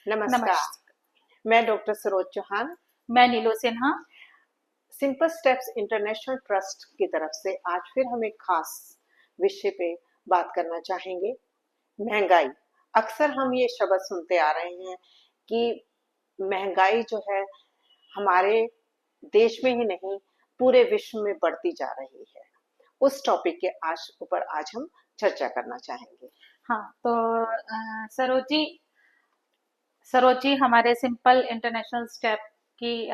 नमस्कार। नमस्कार। मैं डॉक्टर सरोज चौहान मैं Neelu Sinha. Simple steps international trust की तरफ से आज फिर हम एक खास विषय पे बात करना चाहेंगे। महंगाई। अक्सर हम ये शब्द सुनते आ रहे हैं कि महंगाई जो है हमारे देश में ही नहीं पूरे विश्व में बढ़ती जा रही है। उस टॉपिक के आज हम चर्चा करना चाहेंगे। हाँ, तो सरोज जी हमारे सिंपल इंटरनेशनल स्टेप की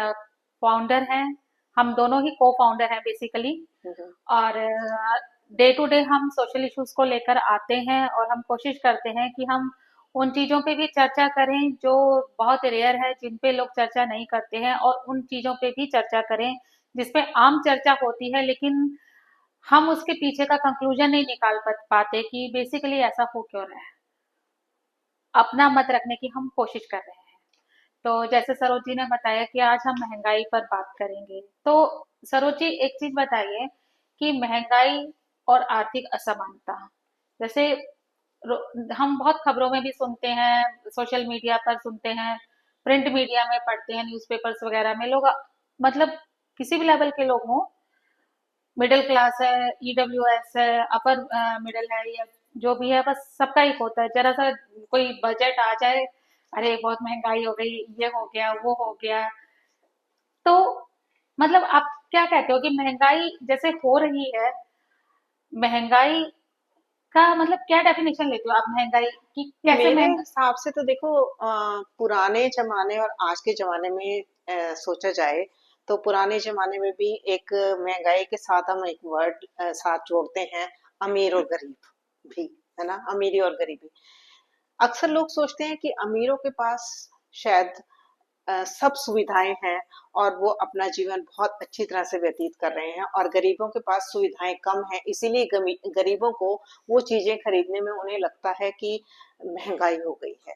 फाउंडर हैं। हम दोनों ही को फाउंडर हैं बेसिकली। हम्म। और डे टू डे हम सोशल इश्यूज को लेकर आते हैं और हम कोशिश करते हैं कि हम उन चीजों पे भी चर्चा करें जो बहुत रेयर है, जिन पे लोग चर्चा नहीं करते हैं, और उन चीजों पे भी चर्चा करें जिसपे आम चर्चा होती है, लेकिन हम उसके पीछे का कंक्लूजन नहीं निकाल पाते कि बेसिकली ऐसा हो क्यों रहा है। अपना मत रखने की हम कोशिश कर रहे हैं। तो जैसे सरोज जी ने बताया कि आज हम महंगाई पर बात करेंगे, तो सरोज जी एक चीज बताइए कि महंगाई और आर्थिक असमानता, जैसे हम बहुत खबरों में भी सुनते हैं, सोशल मीडिया पर सुनते हैं, प्रिंट मीडिया में पढ़ते हैं, न्यूज़पेपर्स वगैरह में लोग, मतलब किसी भी लेवल के लोग हों, मिडिल क्लास है, ईडब्ल्यूएस है, अपर मिडिल है, या जो भी है, बस सबका ही होता है। जरा सा कोई बजट आ जाए, अरे बहुत महंगाई हो गई, ये हो गया, वो हो गया। तो मतलब आप क्या कहते हो कि महंगाई जैसे हो रही है, महंगाई का मतलब क्या डेफिनेशन लेते हो आप महंगाई की, कैसे मेरे महंगा। हिसाब से तो देखो, पुराने जमाने और आज के जमाने में सोचा जाए तो पुराने जमाने में भी एक महंगाई के साथ हम एक वर्ड साथ जोड़ते हैं, अमीर और गरीब भी, है ना। अमीरी और गरीबी। अक्सर लोग सोचते हैं कि अमीरों के पास शायद सब सुविधाएं हैं और वो अपना जीवन बहुत अच्छी तरह से व्यतीत कर रहे हैं, और गरीबों के पास सुविधाएं कम हैं, इसीलिए गरीबों को वो चीजें खरीदने में उन्हें लगता है कि महंगाई हो गई है।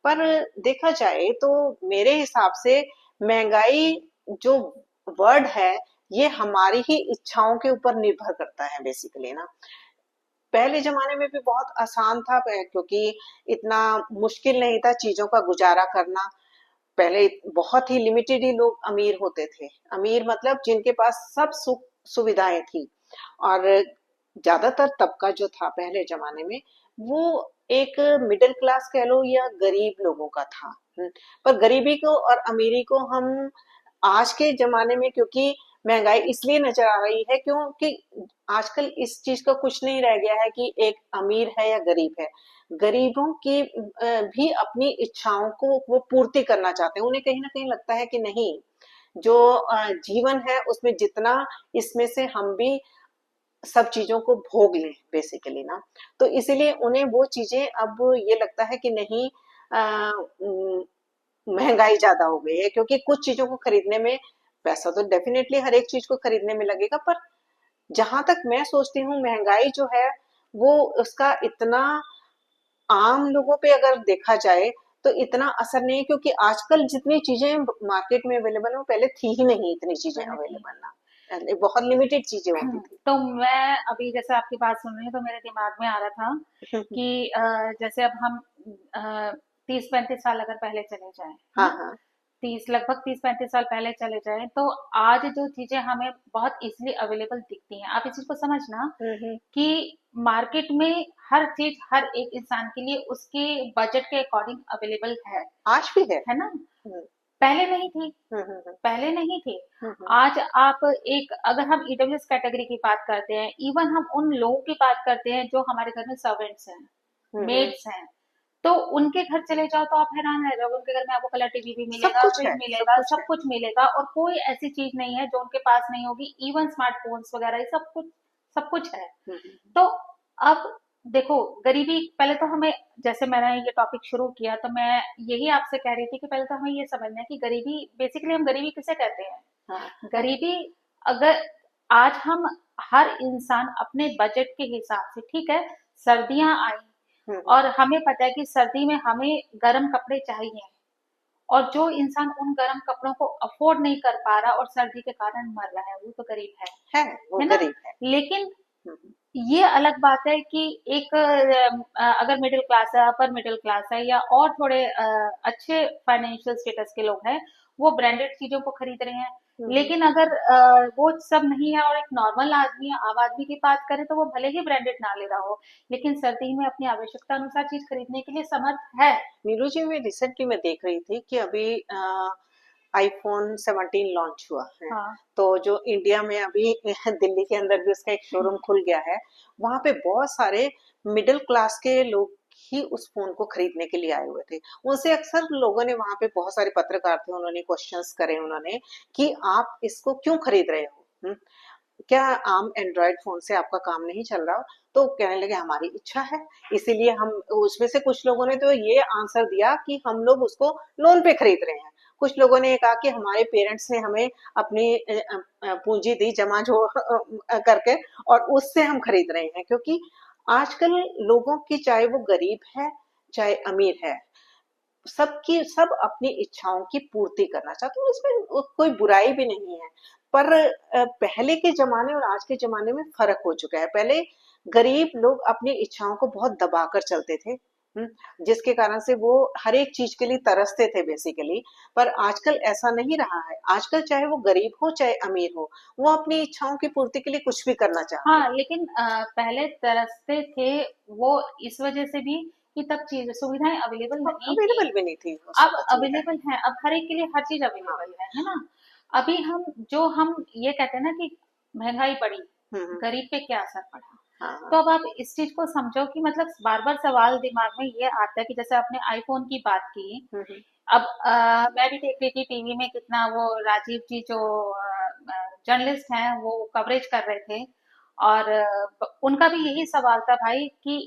पर देखा जाए तो मेरे हिसाब से महंगाई जो वर्ड है ये हमारी ही इच्छाओं के ऊपर निर्भर करता है बेसिकली ना। पहले जमाने में भी बहुत आसान था, क्योंकि इतना मुश्किल नहीं था चीजों का गुजारा करना। पहले बहुत ही लिमिटेड ही लोग अमीर होते थे। अमीर मतलब जिनके पास सब सुख सुविधाएं थी। और ज्यादातर तबका जो था पहले जमाने में वो एक मिडिल क्लास कह लो या गरीब लोगों का था। पर गरीबी को और अमीरी को हम आज के जमाने में, क्योंकि महंगाई इसलिए नजर आ रही है क्योंकि आजकल इस चीज का कुछ नहीं रह गया है कि एक अमीर है या गरीब है। गरीबों की भी अपनी इच्छाओं को वो पूर्ति करना चाहते हैं। उन्हें कहीं ना कहीं लगता है कि नहीं, जो जीवन है उसमें जितना, इसमें से हम भी सब चीजों को भोग लें बेसिकली ना। तो इसीलिए उन्हें वो चीजें अब ये लगता है कि नहीं, महंगाई ज्यादा हो गई है, क्योंकि कुछ चीजों को खरीदने में पैसा तो डेफिनेटली हर एक चीज को खरीदने में लगेगा, पर जहां तक मैं सोचती हूँ महंगाई जो है वो उसका इतना आम लोगों पे अगर देखा जाए तो इतना असर नहीं है, क्योंकि आजकल जितनी चीजें मार्केट में अवेलेबल है वो पहले थी ही नहीं, इतनी चीजें पहले थी। अवेलेबल ना। पहले बहुत लिमिटेड चीजें होती थी। तो मैं अभी जैसे आपकी बात सुन रही हूँ तो मेरे दिमाग में आ रहा था कि जैसे अब हम 30-35 साल अगर पहले चले जाएं, है हाँ ना, हाँ। 30 लगभग 30-35 साल पहले चले जाएं, तो आज जो चीजें हमें बहुत इजीली अवेलेबल दिखती हैं, आप इस चीज को समझना हम्म। कि मार्केट में हर चीज हर एक इंसान के लिए उसके बजट के अकॉर्डिंग अवेलेबल आज भी है। है ना। हम्म पहले नहीं थी, हम्म। पहले नहीं थी। हम्म। आज आप एक, अगर हम ईडब्ल्यूएस कैटेगरी की बात करते हैं, इवन हम उन लोगों की बात करते हैं जो हमारे घर में सर्वेंट्स हैं, हम्म। मेड्स हैं, तो उनके घर चले जाओ तो आप हैरान रह जाओगे, उनके घर में आपको कलर टीवी भी सब मिलेगा, कुछ फ्रिज है, सब मिलेगा, कुछ सब है। कुछ मिलेगा, और कोई ऐसी चीज नहीं है जो उनके पास नहीं होगी। इवन स्मार्टफोन्स वगैरह ये सब कुछ, सब कुछ है। हम्म। तो अब देखो, गरीबी पहले तो हमें, जैसे मैंने ये टॉपिक शुरू किया तो मैं यही आपसे कह रही थी कि पहले तो हमें ये समझना है कि गरीबी, बेसिकली हम गरीबी किसे कहते हैं। हाँ। गरीबी, अगर आज हम, हर इंसान अपने बजट के हिसाब से, ठीक है, सर्दियां आई हम्म। और हमें पता है कि सर्दी में हमें गर्म कपड़े चाहिए, और जो इंसान उन गर्म कपड़ों को अफोर्ड नहीं कर पा रहा और सर्दी के कारण मर रहा है, वो तो गरीब है, वो है ना। गरीब है। लेकिन हम्म। ये अलग बात है कि एक अगर मिडिल क्लास है, अपर मिडिल क्लास है, या और थोड़े अच्छे फाइनेंशियल स्टेटस के लोग हैं, वो ब्रांडेड चीजों को खरीद रहे हैं। हम्म। लेकिन अगर वो सब नहीं है और एक नॉर्मल आदमी है, आम आदमी की बात करें, तो वो भले ही ब्रांडेड ना ले रहा हो, लेकिन सर्दी में अपनी आवश्यकता अनुसार चीज खरीदने के लिए समर्थ है। नीरू जी, मैं रिसेंटली मैं देख रही थी कि अभी आईफोन 17 लॉन्च हुआ है। हाँ तो जो इंडिया में अभी दिल्ली के अंदर भी उसका एक शोरूम खुल गया है। वहां पे बहुत सारे मिडिल क्लास के लोग ही उस फोन को खरीदने के लिए आए हुए थे। उनसे अक्सर लोगों ने, वहां पे बहुत सारे पत्रकार थे, उन्होंने क्वेश्चंस करे उन्होंने कि आप इसको क्यों खरीद रहे हो? क्या आम एंड्रॉयड फोन से आपका काम नहीं चल रहा? तो कहने लगे हमारी इच्छा है, इसीलिए हम। उसमें से कुछ लोगों ने तो ये आंसर दिया कि हम लोग उसको लोन पे खरीद रहे हैं। कुछ लोगों ने कहा कि हमारे पेरेंट्स ने हमें अपनी पूंजी दी जमा जो करके, और उससे हम खरीद रहे हैं। क्योंकि आजकल लोगों की, चाहे वो गरीब है चाहे अमीर है, सबकी सब अपनी इच्छाओं की पूर्ति करना चाहते हैं। इसमें कोई बुराई भी नहीं है। पर पहले के जमाने और आज के जमाने में फर्क हो चुका है। पहले गरीब लोग अपनी इच्छाओं को बहुत दबाकर चलते थे, जिसके कारण से वो हर एक चीज के लिए तरसते थे बेसिकली। पर आजकल ऐसा नहीं रहा है। आजकल चाहे वो गरीब हो चाहे अमीर हो, वो अपनी इच्छाओं की पूर्ति के लिए कुछ भी करना चाहते हाँ, हैं। लेकिन पहले तरसते थे वो इस वजह से भी कि तब चीज सुविधाएं अवेलेबल अब नहीं थी। अवेलेबल भी नहीं थी उस अब वक्त जो है। अवेलेबल है, अब हर एक के लिए हर चीज हाँ। अवेलेबल है ना। अभी हम ये कहते हैं ना कि महंगाई बढ़ी, हम्म। गरीब पे क्या असर पड़ा। हाँ तो हाँ। अब आप इस चीज को समझो कि मतलब बार बार सवाल दिमाग में ये आता है कि जैसे आपने आईफोन की बात की। हम्म। अब मैं भी देख रही थी टीवी में, कितना वो राजीव जी जो जर्नलिस्ट हैं वो कवरेज कर रहे थे। और उनका भी यही सवाल था भाई कि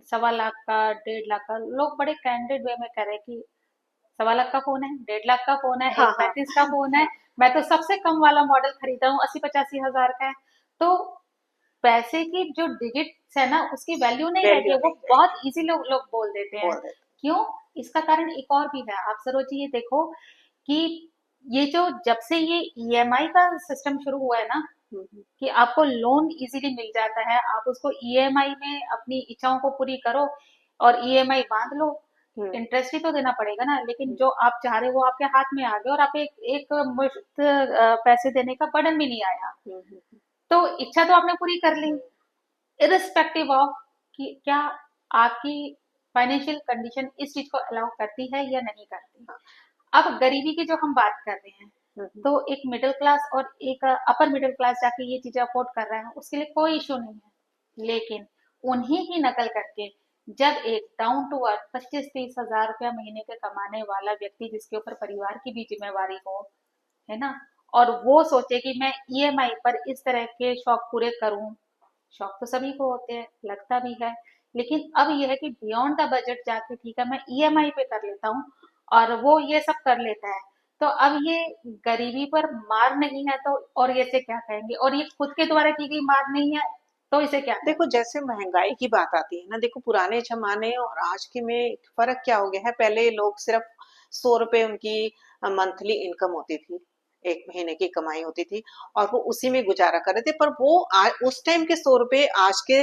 1.25 लाख का, 1.5 लाख का, लोग बड़े कैंडिड वे में कह रहे कि 1.25 लाख का फोन है, 1.5 लाख का फोन है, हाँ एक हाँ। 35 का फोन है। मैं तो सबसे कम वाला मॉडल खरीदा हूँ, 80-85 हजार का है। तो पैसे की जो डिजिट्स है ना, उसकी वैल्यू नहीं रहती वैल्यू है, वो नहीं बहुत रहेगी। इजी लोग बोल देते हैं। बोल देते। क्यों? इसका कारण एक और भी है। आप सरोजी ये देखो कि ये जो जब से ये ईएमआई का सिस्टम शुरू हुआ है ना, हम्म। कि आपको लोन इजीली मिल जाता है, आप उसको ईएमआई में अपनी इच्छाओं को पूरी करो और ईएमआई बांध लो। हम्म। इंटरेस्ट ही तो देना पड़ेगा ना, लेकिन हम्म। जो आप चाह रहे हो वो आपके हाथ में आ गया और आप एक एक मुश्त पैसे देने का बर्डन भी नहीं आया। हम्म। तो इच्छा तो आपने पूरी कर ली, हम्म। इरिस्पेक्टिव ऑफ कि क्या आपकी फाइनेंशियल कंडीशन इस चीज को अलाउ करती है या नहीं करती। हाँ। अब गरीबी की जो हम बात कर रहे हैं, हम्म। तो एक मिडिल क्लास और एक अपर मिडिल क्लास जाके ये चीजें अफोर्ड कर रहा है, उसके लिए कोई इशू नहीं है। लेकिन उन्हीं ही नकल करके जब एक डाउन टू अर्थ 25-30 हजार रुपया महीने के कमाने वाला व्यक्ति, जिसके ऊपर परिवार की भी जिम्मेवारी हो, है ना, और वो सोचे कि मैं ईएमआई पर इस तरह के शौक पूरे करूं। शौक तो सभी को होते हैं, लगता भी है, लेकिन अब ये है कि बियॉन्ड द बजट जाके ठीक है मैं ईएमआई पे कर लेता हूँ, और वो ये सब कर लेता है। तो अब ये गरीबी पर मार नहीं है, तो और ये से क्या कहेंगे, और ये खुद के द्वारा की गई मार नहीं है, तो इसे क्या देखो, कहेंगे। जैसे महंगाई की बात आती है ना, देखो पुराने जमाने और आज के में फर्क क्या हो गया है। पहले लोग सिर्फ 100 रुपए उनकी मंथली इनकम होती थी, एक महीने की कमाई होती थी, और वो उसी में गुजारा कर रहे थे। पर वो उस टाइम के 100 रुपए आज के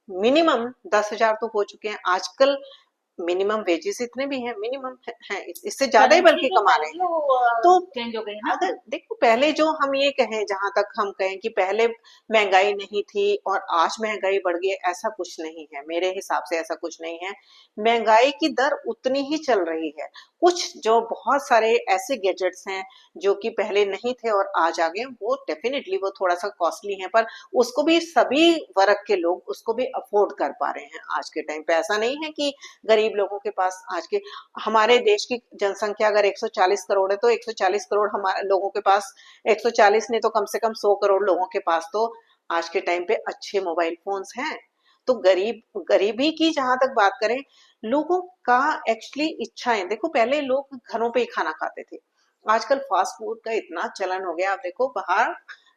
मिनिमम 10 हजार तो हो चुके हैं आजकल। मिनिमम वेजेस इतने भी हैं, मिनिमम है, इससे ज्यादा ही करेंसी बल्कि की कमा रहे वैल्यू हैं। तो चेंज हो गई ना। अगर देखो, पहले जो हम ये कहें, जहां तक हम कहें कि पहले महंगाई नहीं थी और आज महंगाई बढ़ गई है, ऐसा कुछ नहीं है। मेरे हिसाब से ऐसा कुछ नहीं है। महंगाई की दर उतनी ही चल रही है। कुछ जो बहुत सारे ऐसे गैजेट्स हैं जो कि पहले नहीं थे और आज आ गए, वो डेफिनेटली वो थोड़ा सा कॉस्टली है, पर उसको भी सभी वर्ग के लोग उसको भी अफोर्ड कर पा रहे हैं आज के टाइम पे। ऐसा नहीं है कि गरीब लोगों के पास आज के, हमारे देश की जनसंख्या अगर 140 करोड़ है, तो 140 करोड़ हमारे लोगों के पास, 140 ने तो कम से कम 100 करोड़ लोगों के पास तो आज के टाइम पे अच्छे मोबाइल फोन्स हैं। तो गरीबी की जहां तक बात करें, लोगों का एक्चुअली इच्छाएं, देखो पहले लोग घरों पे ही खाना खाते थे। आजकल फास्ट फूड का इतना चलन हो गया। आप देखो बाहर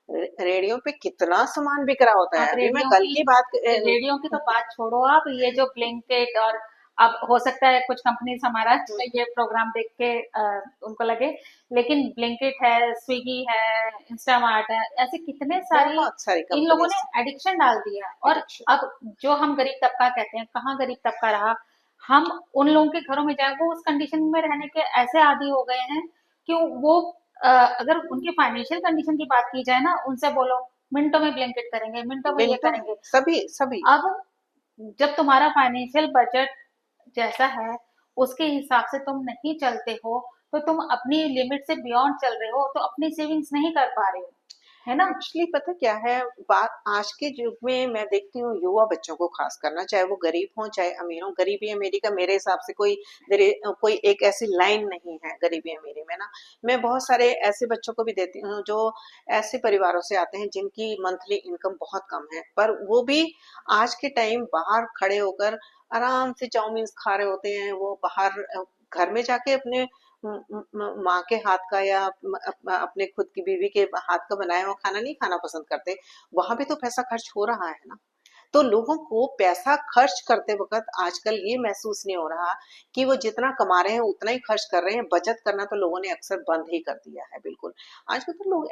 रेडियो पे कितना सामान बिक रहा होता आप है। अभी मैं कल की बात रेडियो की तो बात छोड़ो, आप ये जो ब्लिंकिट और अब हो सकता है कुछ कंपनीज हमारा हम्म, ये प्रोग्राम देख के उनको लगे, लेकिन ब्लिंकिट है, स्विगी है, इंस्टामार्ट है, ऐसे कितने सारी बहुत सारी इन लोगों ने कंपनीज एडिक्शन डाल दिया है। और एडिक्शन। अब जो हम गरीब तबका कहते हैं, कहाँ गरीब तबका रहा। हम उन लोगों के घरों में जाए, वो उस कंडीशन में रहने के ऐसे आदी हो गए हैं कि वो अगर उनकी फाइनेंशियल कंडीशन की बात की जाए ना, उनसे बोलो मिनटों में ब्लैंकेट करेंगे, मिनटों में ये मिनटों में करेंगे। सभी सभी। अब जब तुम्हारा फाइनेंशियल बजट जैसा है, उसके हिसाब से तुम नहीं चलते हो, तो तुम अपनी लिमिट से बियॉन्ड चल रहे हो, तो अपनी सेविंग्स नहीं कर पा रहे हो, है ना। एक्चुअली पता क्या है बात, आज के युग में मैं देखती हूँ युवा बच्चों को खास करना, चाहे वो गरीब हो चाहे अमीर हो, गरीबी अमीरी का मेरे हिसाब से कोई एक ऐसी लाइन नहीं है गरीबी अमीरी में ना। मैं बहुत सारे ऐसे बच्चों को भी देती हूँ जो ऐसे परिवारों से आते हैं जिनकी मंथली इनकम बहुत कम है, पर वो भी आज के टाइम बाहर खड़े होकर आराम से चाउमीन खा रहे होते हैं। वो बाहर घर में जाके अपने माँ के हाथ का या अपने खुद की बीवी के हाथ का बनाया हुआ खाना नहीं खाना पसंद करते। वहां भी तो पैसा खर्च हो रहा है ना। तो लोगों को पैसा खर्च करते वक्त आजकल ये महसूस नहीं हो रहा कि वो जितना कमा रहे हैं उतना ही खर्च कर रहे हैं। बचत करना तो लोगों ने अक्सर बंद ही कर दिया है बिल्कुल। आजकल तो लोग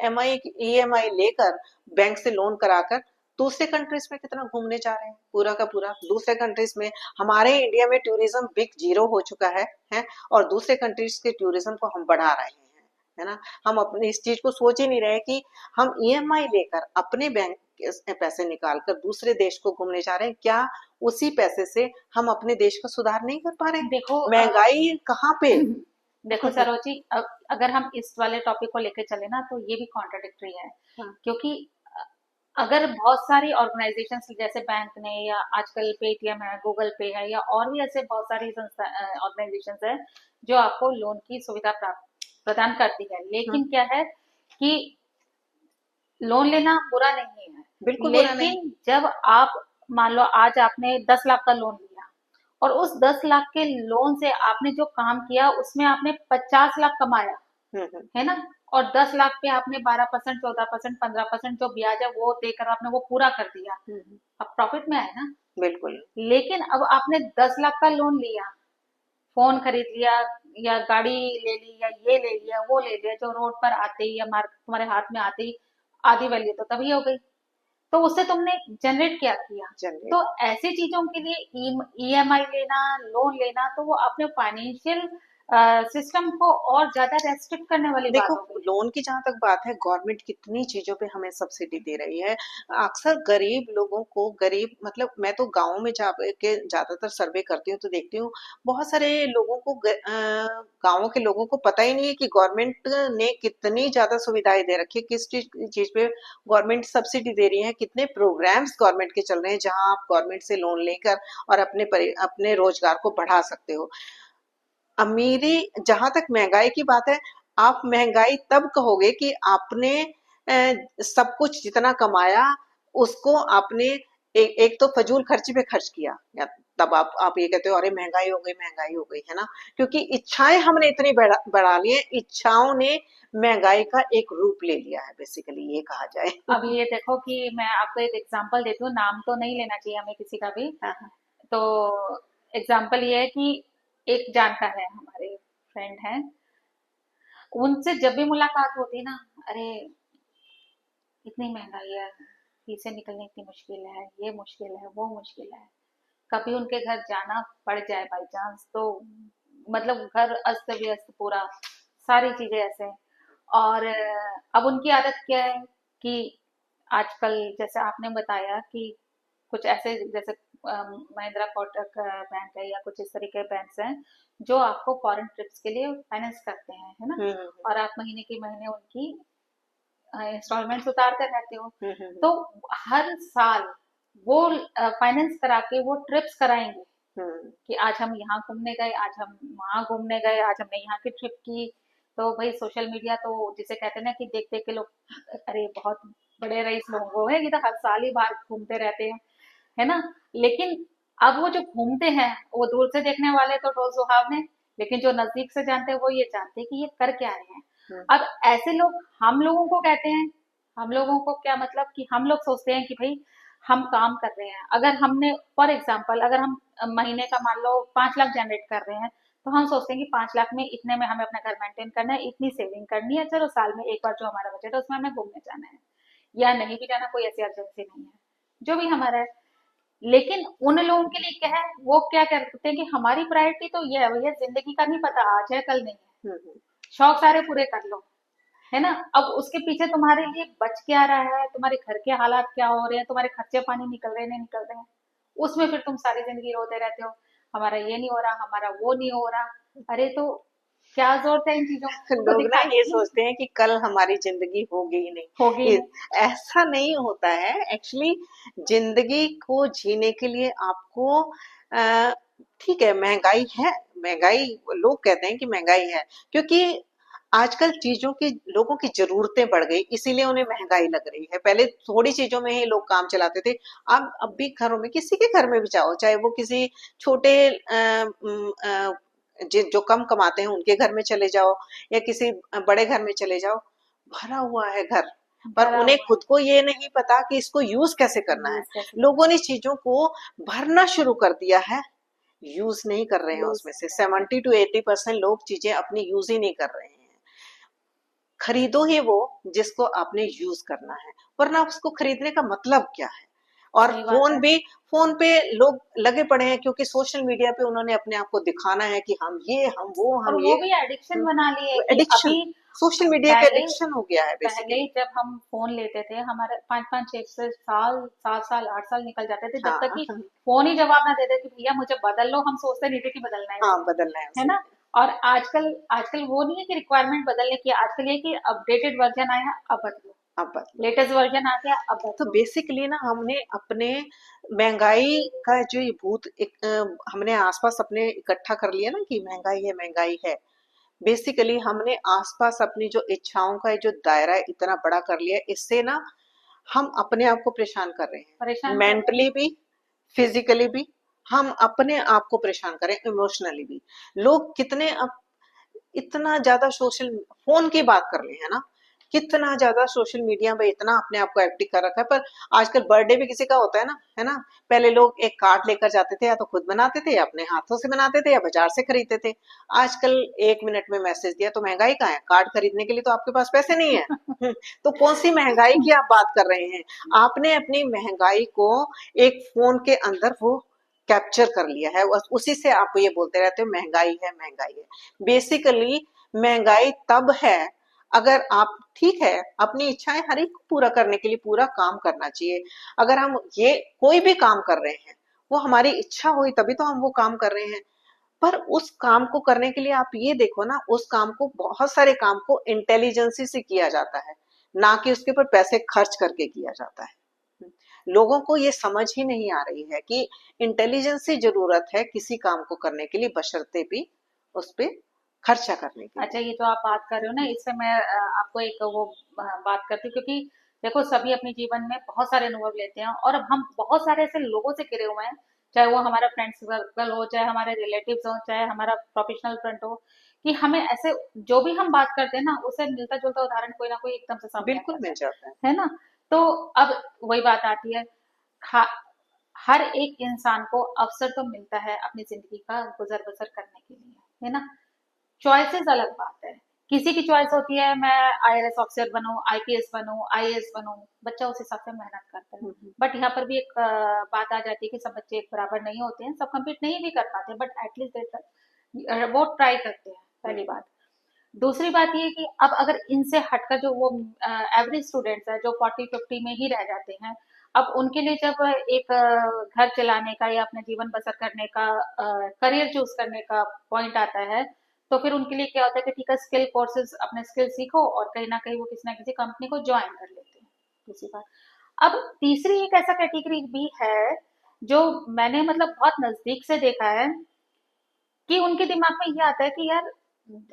ईएमआई लेकर बैंक से लोन कराकर दूसरे कंट्रीज में कितना घूमने जा रहे हैं, पूरा का पूरा दूसरे कंट्रीज में। हमारे इंडिया में टूरिज्म बिग जीरो हो चुका है। और दूसरे कंट्रीज के टूरिज्म को हम बढ़ा रहे हैं, है ना। हम अपने इस चीज को सोच ही नहीं रहे कि हम ईएमआई लेकर अपने बैंक के पैसे निकाल कर दूसरे देश को घूमने जा रहे हैं। क्या उसी पैसे से हम अपने देश का सुधार नहीं कर पा रहे हैं? देखो महंगाई कहाँ पे। देखो सरोजी, अगर हम इस वाले टॉपिक को लेके चले ना, तो ये भी कॉन्ट्राडिक्टरी है। हाँ, क्योंकि अगर बहुत सारी ऑर्गेनाइजेशंस जैसे बैंक ने, या आजकल पेटीएम है, गूगल पे है, या और भी ऐसे बहुत सारी संस्था ऑर्गेनाइजेशंस है जो आपको लोन की सुविधा प्राप्त प्रदान करती है, हाँ, लेकिन क्या है कि लोन लेना बुरा नहीं है। बिल्कुल बुरा नहीं। लेकिन जब आप मान लो आज आपने 10 लाख का लोन लिया, और उस 10 लाख के लोन से आपने जो काम किया उसमें आपने 50 लाख कमाया, हम्म। है ना। और 10 लाख पे आपने 12%, 14%, 15% जो ब्याज है वो देकर आपने वो पूरा कर दिया। हम्म, अब प्रॉफिट में आए ना। बिल्कुल। लेकिन अब आपने 10 लाख का लोन लिया, फोन खरीद लिया, या गाड़ी ले ली, या ये ले लिया, वो ले लिया, जो रोड पर आते ही या मार्क तुम्हारे हाथ में आते ही आधी वैल्यू तो तभी हो गई। तो उससे तुमने जनरेट क्या किया। जनरेट। तो ऐसी चीजों के लिए ईएमआई लेना, लोन लेना, तो वो अपने फाइनेंशियल सिस्टम को और ज्यादा रेस्ट्रिक्ट करने वाली देखो, बात हो गई। लोन की जहां तक बात है, गवर्नमेंट कितनी चीजों पे हमें सब्सिडी दे रही है। अक्सर गरीब लोगों को, गरीब मतलब मैं तो गांव में के ज्यादातर सर्वे करती हूँ तो देखती हूँ बहुत सारे लोगों को गांवों के लोगों को पता ही नहीं है कि गवर्नमेंट ने कितनी ज्यादा सुविधाएं दे रखी है, किस चीज चीज पे गवर्नमेंट सब्सिडी दे रही है, कितने प्रोग्राम्स गवर्नमेंट के चल रहे हैं जहां आप गवर्नमेंट से लोन लेकर और अपने रोजगार को बढ़ा सकते हो। अमीरी, जहां तक महंगाई की बात है, आप महंगाई तब कहोगे कि आपने सब कुछ जितना कमाया उसको आपने एक तो फजूल खर्ची पे खर्च किया, या तब आप ये कहते हो अरे महंगाई हो गई, है ना। क्योंकि इच्छाएं हमने इतनी बढ़ा ली है, इच्छाओं ने महंगाई का एक रूप ले लिया है, बेसिकली ये कहा जाए। अब ये देखो कि मैं आपको एक एग्जांपल देती हूँ, नाम तो नहीं लेना चाहिए हमें किसी का भी। हाँ, हाँ। तो एग्जांपल ये है कि एक जानकार है, हमारे फ्रेंड हैं, उनसे जब भी मुलाकात होती है ना, अरे इतनी महंगाई है, फीसें निकलनी इतनी मुश्किल है, ये मुश्किल है, वो मुश्किल है। कभी उनके घर जाना पड़ जाए बाई चांस, तो मतलब घर अस्त व्यस्त पूरा, सारी चीजें ऐसे। और अब उनकी आदत क्या है कि आजकल जैसे आपने बताया कि कुछ ऐसे जैसे महिंद्रा कोटक बैंक है, या कुछ इस तरह के बैंक्स हैं जो आपको फॉरेन ट्रिप्स के लिए फाइनेंस करते हैं, है ना। हम्म, और आप महीने की महीने उनकी इंस्टॉलमेंट उतारते रहते हो। हम्म, तो हर साल वो फाइनेंस करा के वो ट्रिप्स कराएंगे हम्म, कि आज हम यहाँ घूमने गए, आज हम वहाँ घूमने गए, आज हमने यहाँ की ट्रिप की। तो भाई सोशल मीडिया तो जिसे कहते हैं ना कि देख देख के लोग, अरे बहुत बड़े रईस लोगों को है, ये तो हर साल ही बाहर घूमते रहते हैं, है ना। लेकिन अब वो जो घूमते हैं, वो दूर से देखने वाले तो ढोल सुहावने, लेकिन जो नजदीक से जानते हैं वो ये जानते हैं कि ये कर क्या रहे हैं। हम्म, अब ऐसे लोग हम लोगों को कहते हैं, हम लोगों को क्या मतलब कि हम लोग सोचते हैं कि भाई हम काम कर रहे हैं, अगर हमने फॉर एग्जाम्पल अगर हम महीने का मान लो 5 लाख जनरेट कर रहे हैं, तो हम सोचते हैं कि 5 लाख में इतने में हमें अपना घर मेंटेन करना है, इतनी सेविंग करनी है, चलो साल में एक बार जो हमारा बजट है उसमें हमें घूमने जाना है, या नहीं भी जाना, कोई ऐसी अर्जेंसी नहीं है, जो भी हमारा है। लेकिन उन लोगों के लिए क्या है, वो क्या करते हैं कि हमारी प्रायोरिटी तो ये है भैया, जिंदगी का नहीं पता आज है कल नहीं है, हम्म। शौक सारे पूरे कर लो, है ना। अब उसके पीछे तुम्हारे लिए बच क्या रहा है, तुम्हारे घर के हालात क्या हो रहे हैं, तुम्हारे खर्चे पानी निकल रहे हैं नहीं निकल रहे हैं, उसमें फिर तुम सारी जिंदगी रोते रहते हो, हमारा ये नहीं हो रहा, हमारा वो नहीं हो रहा। अरे तो क्या जरूरत है इन चीजों को लोग ना दिखाने ये की, सोचते हैं कि कल हमारी जिंदगी होगी ही होगी नहीं। नहीं। ऐसा नहीं होता है एक्चुअली। जिंदगी को जीने के लिए आपको अ, ठीक है, महंगाई है। महंगाई, लोग कहते हैं कि महंगाई है क्योंकि आजकल चीजों की, लोगों की जरूरतें बढ़ गई, इसीलिए उन्हें महंगाई लग रही है। पहले थोड़ी चीजों में ही लोग काम चलाते थे। अब भी घरों में, किसी के घर में भी जाओ, चाहे वो किसी छोटे जो कम कमाते हैं उनके घर में चले जाओ, या किसी बड़े घर में चले जाओ, भरा हुआ है घर। पर भरा उन्हें हुआ खुद को ये नहीं पता कि इसको यूज कैसे है, करना है। यूज कैसे लोगों करना ने चीजों को भरना शुरू कर दिया है, यूज नहीं कर रहे है, हैं। यूज उसमें नहीं से करना है। 70 to 80% लोग चीजें अपनी यूज ही नहीं कर रहे हैं। खरीदो ही वो जिसको आपने यूज करना है, वरना उसको खरीदने का मतलब क्या है। और सही बात फोन है। भी, फोन पे लोग लगे पड़े हैं क्योंकि सोशल मीडिया पे उन्होंने अपने आप को दिखाना है कि हम ये, हम वो, और हम वो ये। भी एडिक्शन बना लिए कि एडिक्शन, अभी सोशल मीडिया का पहले एडिक्शन हो गया है पहले बेसिकली। जब हम फोन लेते थे, हमारे 5 5 6 6 साल, 7 साल 8 साल निकल जाते थे, जब तक हाँ कि फोन ही जवाब ना दे दे कि भैया मुझे बदल लो, हम सोचते नहीं थे कि बदलना है हाँ, उसे, बदलना है है उसे। ना। और आजकल आजकल वो नहीं है कि रिक्वायरमेंट बदलने की, आजकल ये कि अपडेटेड वर्जन आया अब बदलो, अब बदलो। लेटेस्ट वर्जन आ गया अब तो बदलो। बेसिकली ना हमने अपने महंगाई का जो ये भूत हमने आसपास अपने इकट्ठा कर लिया ना कि महंगाई है, महंगाई है। बेसिकली हमने आसपास अपनी जो इच्छाओं का जो दायरा है इतना बड़ा कर लिया है, इससे ना हम अपने आप को परेशान कर रहे हैं, परेशान कर रहे हैं। मेंटली भी, फिजिकली भी। हम अपने आप को परेशान करें, इमोशनली भी। लोग कितने अब इतना ज्यादा सोशल, फोन की बात कर ले है ना, कितना ज्यादा सोशल मीडिया में इतना अपने आप को एक्टिव कर रखा है। पर आजकल बर्थडे भी किसी का होता है ना, पहले लोग एक कार्ड लेकर जाते थे, या तो खुद बनाते थे, या अपने हाथों से बनाते थे, या बाजार से खरीदते थे। आजकल 1 मिनट में मैसेज दिया, तो महंगाई कहाँ है? कार्ड खरीदने के लिए तो आपके पास पैसे नहीं है। तो कौन सी महंगाई की आप बात कर रहे हैं? आपने अपनी महंगाई को एक फोन के अंदर वो कैप्चर कर लिया है, उसी से आप ये बोलते रहते हो महंगाई है, महंगाई है। बेसिकली महंगाई तब है अगर आप, ठीक है, अपनी इच्छाएं हर एक को पूरा करने के लिए पूरा काम करना चाहिए। अगर हम ये कोई भी काम कर रहे हैं, वो हमारी इच्छा हुई तभी तो हम वो काम कर रहे हैं। पर उस काम को करने के लिए आप ये देखो ना, उस काम को, बहुत सारे काम को इंटेलिजेंसी से किया जाता है, ना कि उसके ऊपर पैसे खर्च करके किया जाता है। लोगों को ये समझ ही नहीं आ रही है कि इंटेलिजेंस की जरूरत है किसी काम को करने के लिए, बशर्ते भी उस पे खर्चा करने के लिए। अच्छा, ये जो आप बात कर रहे हो ना, इससे मैं आपको एक वो बात करती हूँ, क्योंकि देखो सभी अपने जीवन में बहुत सारे अनुभव लेते हैं, और अब हम बहुत सारे ऐसे लोगों से घिरे हुए हैं, चाहे वो हमारा फ्रेंड सर्कल हो, चाहे हमारे रिलेटिव्स हो, चाहे हमारा प्रोफेशनल फ्रेंड हो, कि हमें ऐसे जो भी हम बात करते हैं ना, उससे मिलता जुलता उदाहरण कोई ना कोई एकदम से सामने आ बिल्कुल जाता मिल जाता है। है ना। तो अब वही बात आती है, हा- हर एक इंसान को अवसर तो मिलता है अपनी जिंदगी का गुजर बसर करने के लिए, है ना। चॉइसेस अलग बात है, किसी की चॉइस होती है मैं आईआरएस ऑफिसर बनूं, आईपीएस बनूं, आईएएस बनूं, बच्चा उस हिसाब से मेहनत करता है। बट यहाँ पर भी एक बात आ जाती है कि सब बच्चे एक बराबर नहीं होते हैं, सब कंप्लीट नहीं भी कर पाते, बट एटलीस्ट वो ट्राई करते हैं, पहली हम्म। बात। दूसरी बात ये है कि अब अगर इनसे हटकर जो वो एवरेज स्टूडेंट्स है जो 40 50 में ही रह जाते हैं, अब उनके लिए जब एक घर चलाने का या अपना जीवन बसर करने का, करियर चूज करने का पॉइंट आता है, तो फिर उनके लिए क्या होता है कि ठीक है, स्किल कोर्सेज, अपने स्किल सीखो, और कहीं वो किसी ना किसी कंपनी को ज्वाइन कर लेते हैं। दूसरी बात, अब तीसरी एक ऐसा कैटेगरी भी है जो मैंने मतलब बहुत नजदीक से देखा है, कि उनके दिमाग में ये आता है कि यार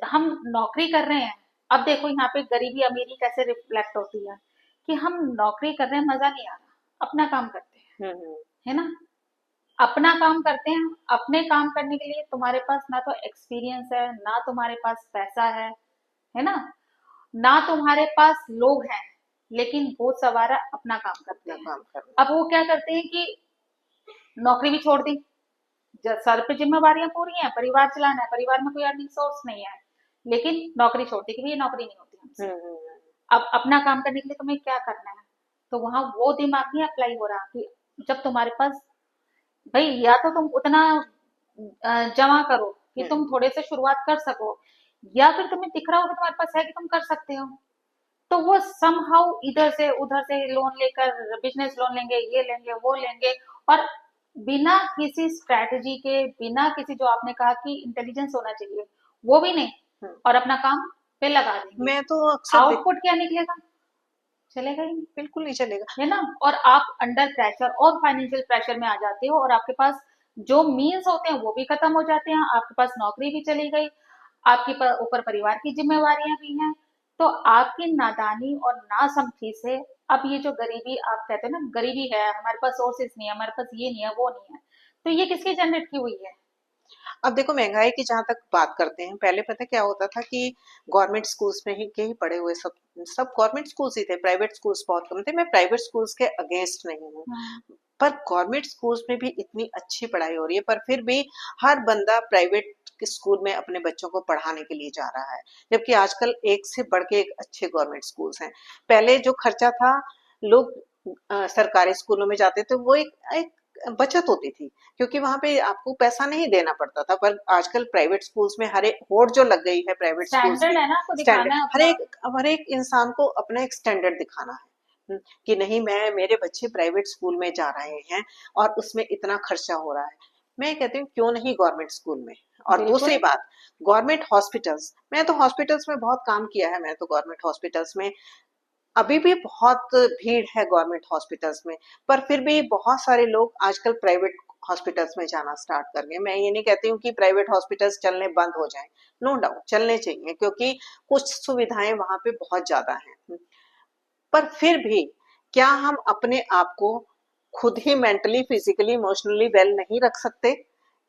हम नौकरी कर रहे हैं, अब देखो यहाँ पे गरीबी अमीरी कैसे रिफ्लेक्ट होती है, कि हम नौकरी कर रहे हैं, मजा नहीं आ रहा, अपना काम करते हैं, हम्म। है ना। अपना काम करते हैं, अपने काम करने के लिए तुम्हारे पास ना तो एक्सपीरियंस है, ना तुम्हारे पास पैसा है ना, ना तुम्हारे पास लोग हैं, लेकिन भूत सवारा अपना काम करते अपना हैं। काम करना। अब वो क्या करते हैं कि नौकरी भी छोड़ दी, सर पे जिम्मेवारियां पूरी हैं, परिवार चलाना है, परिवार में कोई अर्निंग सोर्स नहीं है, लेकिन नौकरी छोड़ दी कि भैया नौकरी नहीं होती हमसे, हम्म। अब अपना काम करने के लिए तुम्हें क्या करना है। तो वहां वो दिमाग नहीं अप्लाई हो रहा कि जब तुम्हारे पास, भाई या तो तुम उतना जमा करो कि तुम हम्म। थोड़े से शुरुआत कर सको, या फिर तुम्हें दिख रहा हो कि तुम्हारे पास है कि तुम कर सकते हो, तो वो समहाउ इधर से उधर से लोन लेकर बिजनेस लोन लेंगे, ये लेंगे, वो लेंगे, और बिना किसी स्ट्रैटेजी के, बिना किसी, जो आपने कहा कि इंटेलिजेंस होना चाहिए, वो भी नहीं, हम्म। और अपना काम पे लगा देंगे। मैं तो अक्सर आउटपुट क्या निकलेगा? चलेगा ही नहीं, बिल्कुल नहीं चलेगा। है ना। और आप अंडर प्रेशर और फाइनेंशियल प्रेशर में आ जाते हो, और आपके पास जो मीन्स होते हैं वो भी खत्म हो जाते हैं, आपके पास नौकरी भी चली गई, आपके ऊपर परिवार की जिम्मेवारियां भी हैं। तो आपकी नादानी और नासमझी से, अब ये जो गरीबी आप कहते हैं ना, गरीबी है, हमारे पास सोर्सेज नहीं है, हमारे पास ये नहीं है, वो नहीं है, तो ये किसकी जनरेट की हुई है? अब देखो महंगाई की जहां तक बात करते हैं, पहले पता क्या होता था कि गवर्नमेंट स्कूल्स में ही के ही पढ़े हुए सब सब गवर्नमेंट स्कूल्स ही थे, प्राइवेट स्कूल्स बहुत कम थे। मैं प्राइवेट स्कूल्स के अगेंस्ट नहीं हूँ, हम्म, पर गवर्नमेंट स्कूल्स में भी इतनी अच्छी पढ़ाई हो रही है, पर फिर भी हर बंदा प्राइवेट स्कूल में अपने बच्चों को पढ़ाने के लिए जा रहा है, जबकि आजकल एक से बढ़ के एक अच्छे गवर्नमेंट स्कूल्स हैं। पहले जो खर्चा था, लोग सरकारी स्कूलों में जाते थे, वो एक बचत होती थी, क्योंकि वहां पे आपको पैसा नहीं देना पड़ता था। पर आजकल प्राइवेट स्कूल्स में हर एक होड़ जो लग गई है प्राइवेट स्कूल्स स्टैंडर्ड की, है ना, आपको स्टैंडर्ड, दिखाना है अपना। हर एक इंसान को अपना एक स्टैंडर्ड दिखाना है। कि नहीं, मैं मेरे बच्चे प्राइवेट स्कूल में जा रहे हैं और उसमें इतना खर्चा हो रहा है। मैं कहती हूँ क्यों नहीं गवर्नमेंट स्कूल में। और दूसरी बिल्कुल। बात, गवर्नमेंट हॉस्पिटल्स, मैं तो हॉस्पिटल्स में बहुत काम किया है, मैं तो गवर्नमेंट हॉस्पिटल्स में अभी भी बहुत भीड़ है गवर्नमेंट हॉस्पिटल्स में, पर फिर भी बहुत सारे लोग आजकल प्राइवेट हॉस्पिटल्स में जाना स्टार्ट कर गए। मैं ये नहीं कहती हूँ कि प्राइवेट हॉस्पिटल्स चलने बंद हो जाएं, नो डाउट चलने चाहिए, क्योंकि कुछ सुविधाएं वहां पे बहुत ज्यादा हैं। पर फिर भी क्या हम अपने आप को खुद ही मेंटली, फिजिकली, इमोशनली वेल नहीं रख सकते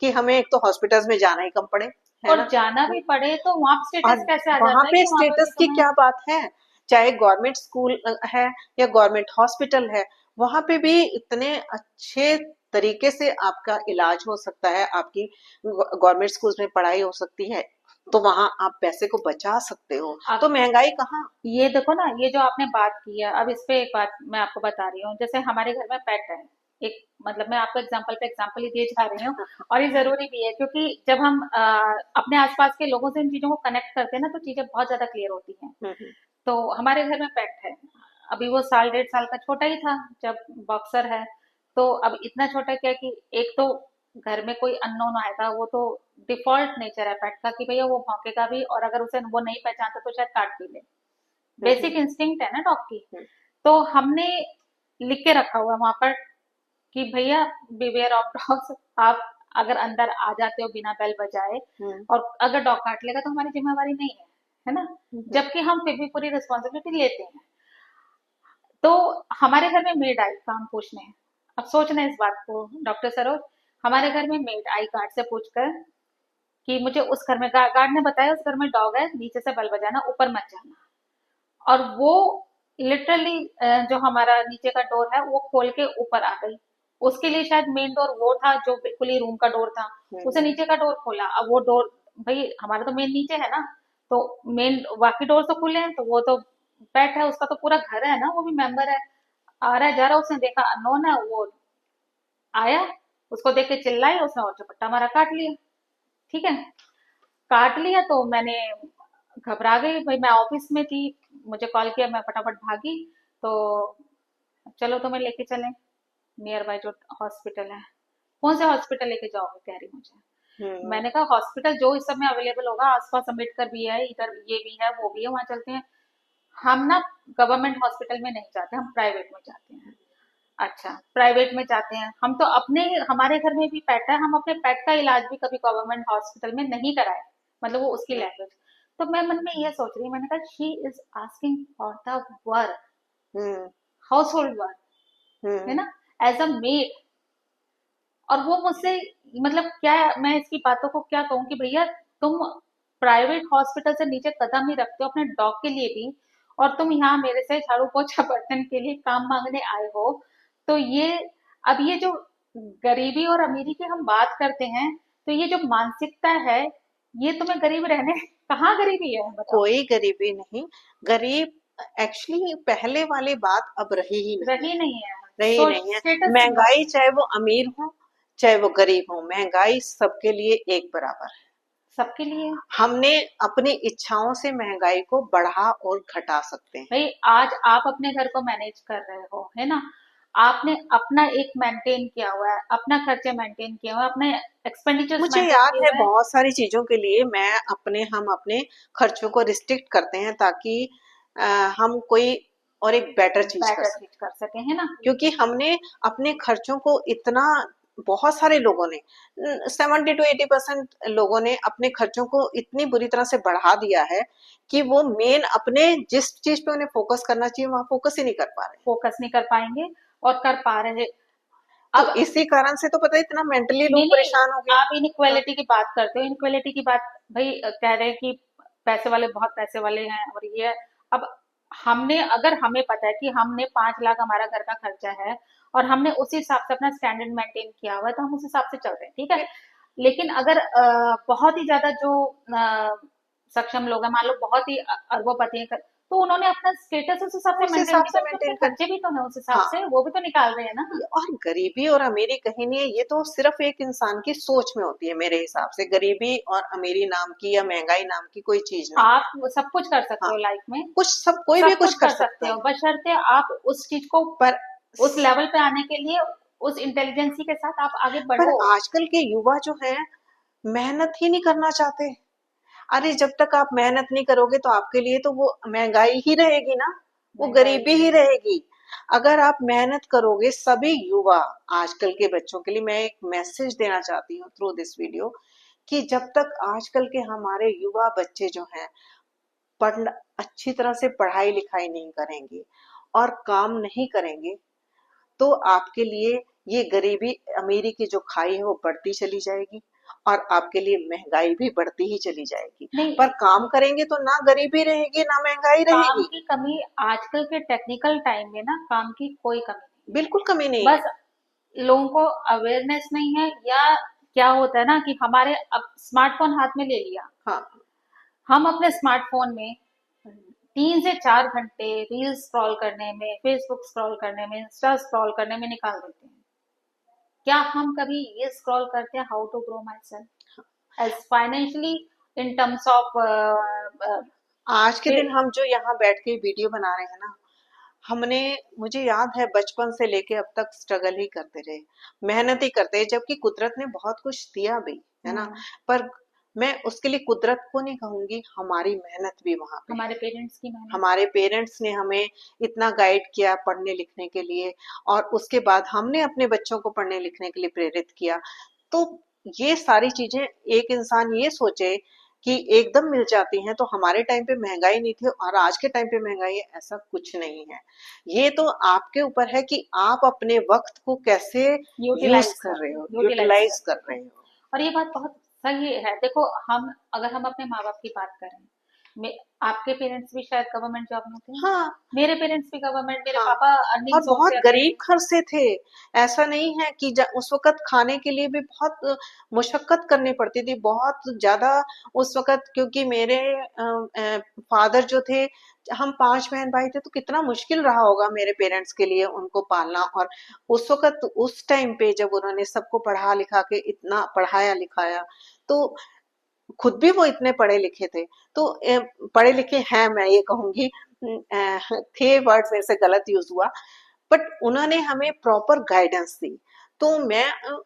कि हमें एक तो हॉस्पिटल्स में जाना ही कम पड़े, है और ना। जाना भी पड़े तो वहां और स्टेटस कैसे आ वहां जाता है पे कि वहां पर भी स्टेटस की तुम्हें। क्या बात है, चाहे गवर्नमेंट स्कूल है या गवर्नमेंट हॉस्पिटल है, वहां पे भी इतने अच्छे तरीके से आपका इलाज हो सकता है, आपकी गवर्नमेंट स्कूल्स में पढ़ाई हो सकती है, तो वहां आप पैसे को बचा सकते हो, तो अब महंगाई कहाँ। ये देखो ना, ये जो आपने बात की है, अब इस पे एक बात मैं आपको बता रही हूँ, जैसे हमारे घर में पेट है, एक, मतलब मैं आपको एग्जांपल पे एग्जांपल ही दिए जा रही हूँ, और ये जरूरी भी है, क्योंकि जब हम अपने आसपास के लोगों से इन चीजों को कनेक्ट करते हैं ना, तो चीजें बहुत ज्यादा क्लियर होती हैं। हम्म। तो हमारे घर में पेट है, अभी वो साल 1.5 साल का छोटा ही था जब, बॉक्सर है। तो अब इतना छोटा क्या कि एक तो घर में कोई अननोन आएगा, वो तो डिफॉल्ट नेचर है पेट का कि भैया वो भौंकेगा भी, और अगर उसे वो नहीं पहचानता तो शायद काट भी ले, बेसिक हम्म। इंस्टिंक्ट है ना डॉग की। हम्म। तो हमने लिख के रखा हुआ है वहां पर कि भैया बिवेयर ऑफ डॉग्स, आप अगर अंदर आ जाते हो बिना बेल बजाए, हम्म। और अगर डॉग काट लेगा तो हमारी जिम्मेवारी नहीं है ना। हम्म। जबकि हम फिर भी पूरी रिस्पॉन्सिबिलिटी लेते हैं। तो हमारे घर में मेड आई काम पूछने, अब सोचना इस बात को डॉक्टर सरोज, हमारे घर में मेड आई गार्ड से पूछकर कि मुझे उस घर में, गार्ड ने बताया उस घर में डॉग है, नीचे से बेल बजाना, ऊपर मत जाना। और वो लिटरली जो हमारा नीचे का डोर है वो खोल के ऊपर आ गई। उसके लिए शायद मेन डोर वो था जो बिल्कुल ही रूम का डोर था, उसे हम्म। नीचे का डोर खोला। अब वो डोर, भाई हमारा तो मेन नीचे है ना, तो मेन बाकी डोर तो खुले हैं, तो वो तो पेट है, उसका तो पूरा घर है ना, वो भी मेंबर है, आ रहा है जा रहा है, उसने देखा अननोन है, वो आया, उसको देख के चिल्लाई, उसने और झपट्टा मारा, काट लिया। ठीक है, काट लिया तो मैंने घबरा गई, भाई मैं ऑफिस में थी, मुझे कॉल किया, मैं फटाफट भागी। तो चलो तुम्हें लेके चलें नियर बाय जो हॉस्पिटल है। कौन से हॉस्पिटल लेके जाओगे, कह रही मुझे। हम्म। मैंने कहा हॉस्पिटल जो इस समय अवेलेबल होगा, आसपास अम्बेडकर भी है, इधर ये भी है, वो भी है, वहां चलते हैं। हम ना गवर्नमेंट हॉस्पिटल में नहीं जाते, हम प्राइवेट में जाते हैं। अच्छा, प्राइवेट में जाते हैं हम, तो अपने, हमारे घर में भी पेट है, हम अपने पेट का इलाज भी कभी गवर्नमेंट हॉस्पिटल में नहीं कराए, मतलब वो उसकी लैंग्वेज। तो मैं मन में ये सोच रही, मैंने कहा she is asking for the work, hmm. House hold work, है हम्म। ना, एज अ मेड। और वो मुझसे, मतलब क्या, मैं इसकी बातों को क्या कहूँ कि भैया तुम प्राइवेट हॉस्पिटल से नीचे कदम ही रखते हो अपने डॉग के लिए भी, और तुम यहाँ मेरे से झाड़ू पोछा बर्तन के लिए काम मांगने आए हो। तो ये, अब ये जो गरीबी और अमीरी की हम बात करते हैं, तो ये जो मानसिकता है, ये तुम्हें गरीब रहने, कहाँ गरीबी है बताओ। कोई गरीबी नहीं। गरीब एक्चुअली पहले वाली बात अब रही ही नहीं रही है। नहीं है। रही सो नहीं है। स्टेटस महंगाई चाहे वो अमीर हो चाहे वो गरीब हो, महंगाई सबके लिए एक बराबर है। सबके लिए। हमने अपनी इच्छाओं से महंगाई को बढ़ा और घटा सकते हैं। भाई आज आप अपने घर को मैनेज कर रहे हो, है ना, आपने अपना एक मेंटेन किया हुआ है, अपना खर्चे मेंटेन किया हुआ है, अपने एक्सपेंडिचर्स मुझे मेंटेन याद किए है हुए हैं। बहुत सारी चीजों के लिए हम अपने खर्चों को रिस्ट्रिक्ट करते हैं ताकि अ, हम कोई और एक बेटर चीज कर बेटर सकें। चीज कर सके, है ना। क्योंकि हमने अपने खर्चों को इतना, बहुत सारे लोगों ने 70 to 80% लोगों ने अपने खर्चों को इतनी बुरी तरह से बढ़ा दिया है कि वो मेन अपने जिस चीज पे उन्हें फोकस करना चाहिए वहां फोकस ही नहीं कर पा रहे। फोकस नहीं कर पाएंगे और कर पा रहे। तो अब इसी कारण से तो पता है इतना मेंटली नहीं लोग नहीं, परेशान हो गए। आप हाँ, इनइक्वालिटी की बात करते हो, इनइक्वालिटी की बात, भाई कह रहे हैं कि पैसे वाले बहुत पैसे वाले हैं और ये है। अब हमने, अगर हमें पता है कि हमने 5 लाख हमारा घर का खर्चा है और हमने उसी हिसाब से अपना स्टैंडर्ड मेंटेन किया हुआ है, तो हम उस हिसाब से चल रहे हैं, ठीक है। लेकिन अगर बहुत ही ज्यादा जो सक्षम लोग हैं, मान लो बहुत ही अरबोपति हैं, तो उन्होंने अपना स्टेटस उस हिसाब से उस मेंटेन हिसाब किया, से तो उनके मेंटेन कर। खर्चे भी तो है उस हिसाब हाँ, से, वो भी तो निकाल रहे हैं ना। और गरीबी और अमीरी कहीं नहीं है, ये तो सिर्फ एक इंसान की सोच में होती है। मेरे हिसाब से गरीबी और अमीरी नाम की या महंगाई नाम की कोई चीज नहीं है। आप सब कुछ कर सकते हाँ, हो लाइफ में, कुछ सब कोई भी सब कुछ कुछ कर कर सकता सकते हो, है। बशर्ते आप उस चीज को, पर उस लेवल पे आने के लिए उस इंटेलिजेंसी के साथ आप आगे पर बढ़ो। आजकल के युवा जो है मेहनत ही नहीं करना चाहते। अरे जब तक आप मेहनत नहीं करोगे तो आपके लिए तो वो महंगाई ही रहेगी ना, वो महंगाई गरीबी ही है। रहेगी। अगर आप मेहनत करोगे, सभी युवा, आजकल के बच्चों के लिए मैं एक मैसेज देना चाहती हूँ थ्रू दिस वीडियो, कि जब तक आजकल के हमारे युवा बच्चे जो हैं पढ़ अच्छी तरह से पढ़ाई लिखाई नहीं करेंगे और काम नहीं करेंगे, तो आपके लिए ये गरीबी अमीरी की जो खाई है वो बढ़ती चली जाएगी और आपके लिए महंगाई भी बढ़ती ही चली जाएगी। नहीं, पर काम करेंगे तो ना गरीबी रहेगी ना महंगाई काम रहेगी। की कमी आजकल के टेक्निकल टाइम में ना, काम की कोई कमी नहीं है। बिल्कुल कमी नहीं है। बस लोगों को अवेयरनेस नहीं है, या क्या होता है ना कि हमारे अब स्मार्टफोन हाथ में ले लिया, हाँ, हम अपने स्मार्टफोन में 3 से 4 घंटे रील स्क्रॉल करने में, फेसबुक स्क्रॉल करने में, इंस्टा स्क्रॉल करने में निकाल देते हैं। क्या हम कभी ये स्क्रॉल करते हैं, how to grow myself as financially, in terms of आज के दिन हम जो यहाँ बैठ के वीडियो बना रहे हैं ना, हमने, मुझे याद है बचपन से लेके अब तक स्ट्रगल ही करते रहे, मेहनत ही करते रहे, जबकि कुदरत ने बहुत कुछ दिया भी है ना। पर मैं उसके लिए कुदरत को नहीं कहूंगी, हमारी मेहनत भी वहां पे है। हमारे पेरेंट्स की मेहनत। हमारे पेरेंट्स ने हमें इतना गाइड किया पढ़ने लिखने के लिए, और उसके बाद हमने अपने बच्चों को पढ़ने लिखने के लिए प्रेरित किया। तो ये सारी चीजें, एक इंसान ये सोचे कि एकदम मिल जाती हैं, तो हमारे टाइम पे महंगाई नहीं थी और आज के टाइम पे महंगाई है, ऐसा कुछ नहीं है। ये तो आपके ऊपर है कि आप अपने वक्त को कैसे यूज यूटिलाइज कर रहे करते हो, हो, यूटिलाइज यूटिलाइज करते कर हो। रहे हो। और ये बात बहुत सही है। देखो, हम अगर हम अपने माँ बाप की बात करें, आपके पेरेंट्स भी शायद गवर्नमेंट जॉब में थे, हाँ, मेरे पेरेंट्स भी गवर्नमेंट, मेरे हाँ, पापा और अर्निंग सोर्स बहुत से थे। गरीब घर से थे। ऐसा नहीं है कि उस वक़्त खाने के लिए भी बहुत मुशक्कत करनी पड़ती थी, बहुत ज़्यादा उस वक़्त, क्योंकि मेरे फादर जो थे, हम 5 बहन-भाई थे, तो कितना मुश्किल रहा होगा मेरे पेरेंट्स के लिए उनको पालना। और उस वक़्त, उस टाइम पे जब उन्होंने सबको पढ़ा लिखा के इतना पढ़ाया-लिखाया, तो खुद भी वो इतने पढ़े लिखे थे। तो पढ़े लिखे हैं, मैं ये कहूँगी, थे वर्ड मेरे से गलत यूज़ हुआ, बट उन्होंने हमें प्रॉपर गाइडेंस दी। तो मैं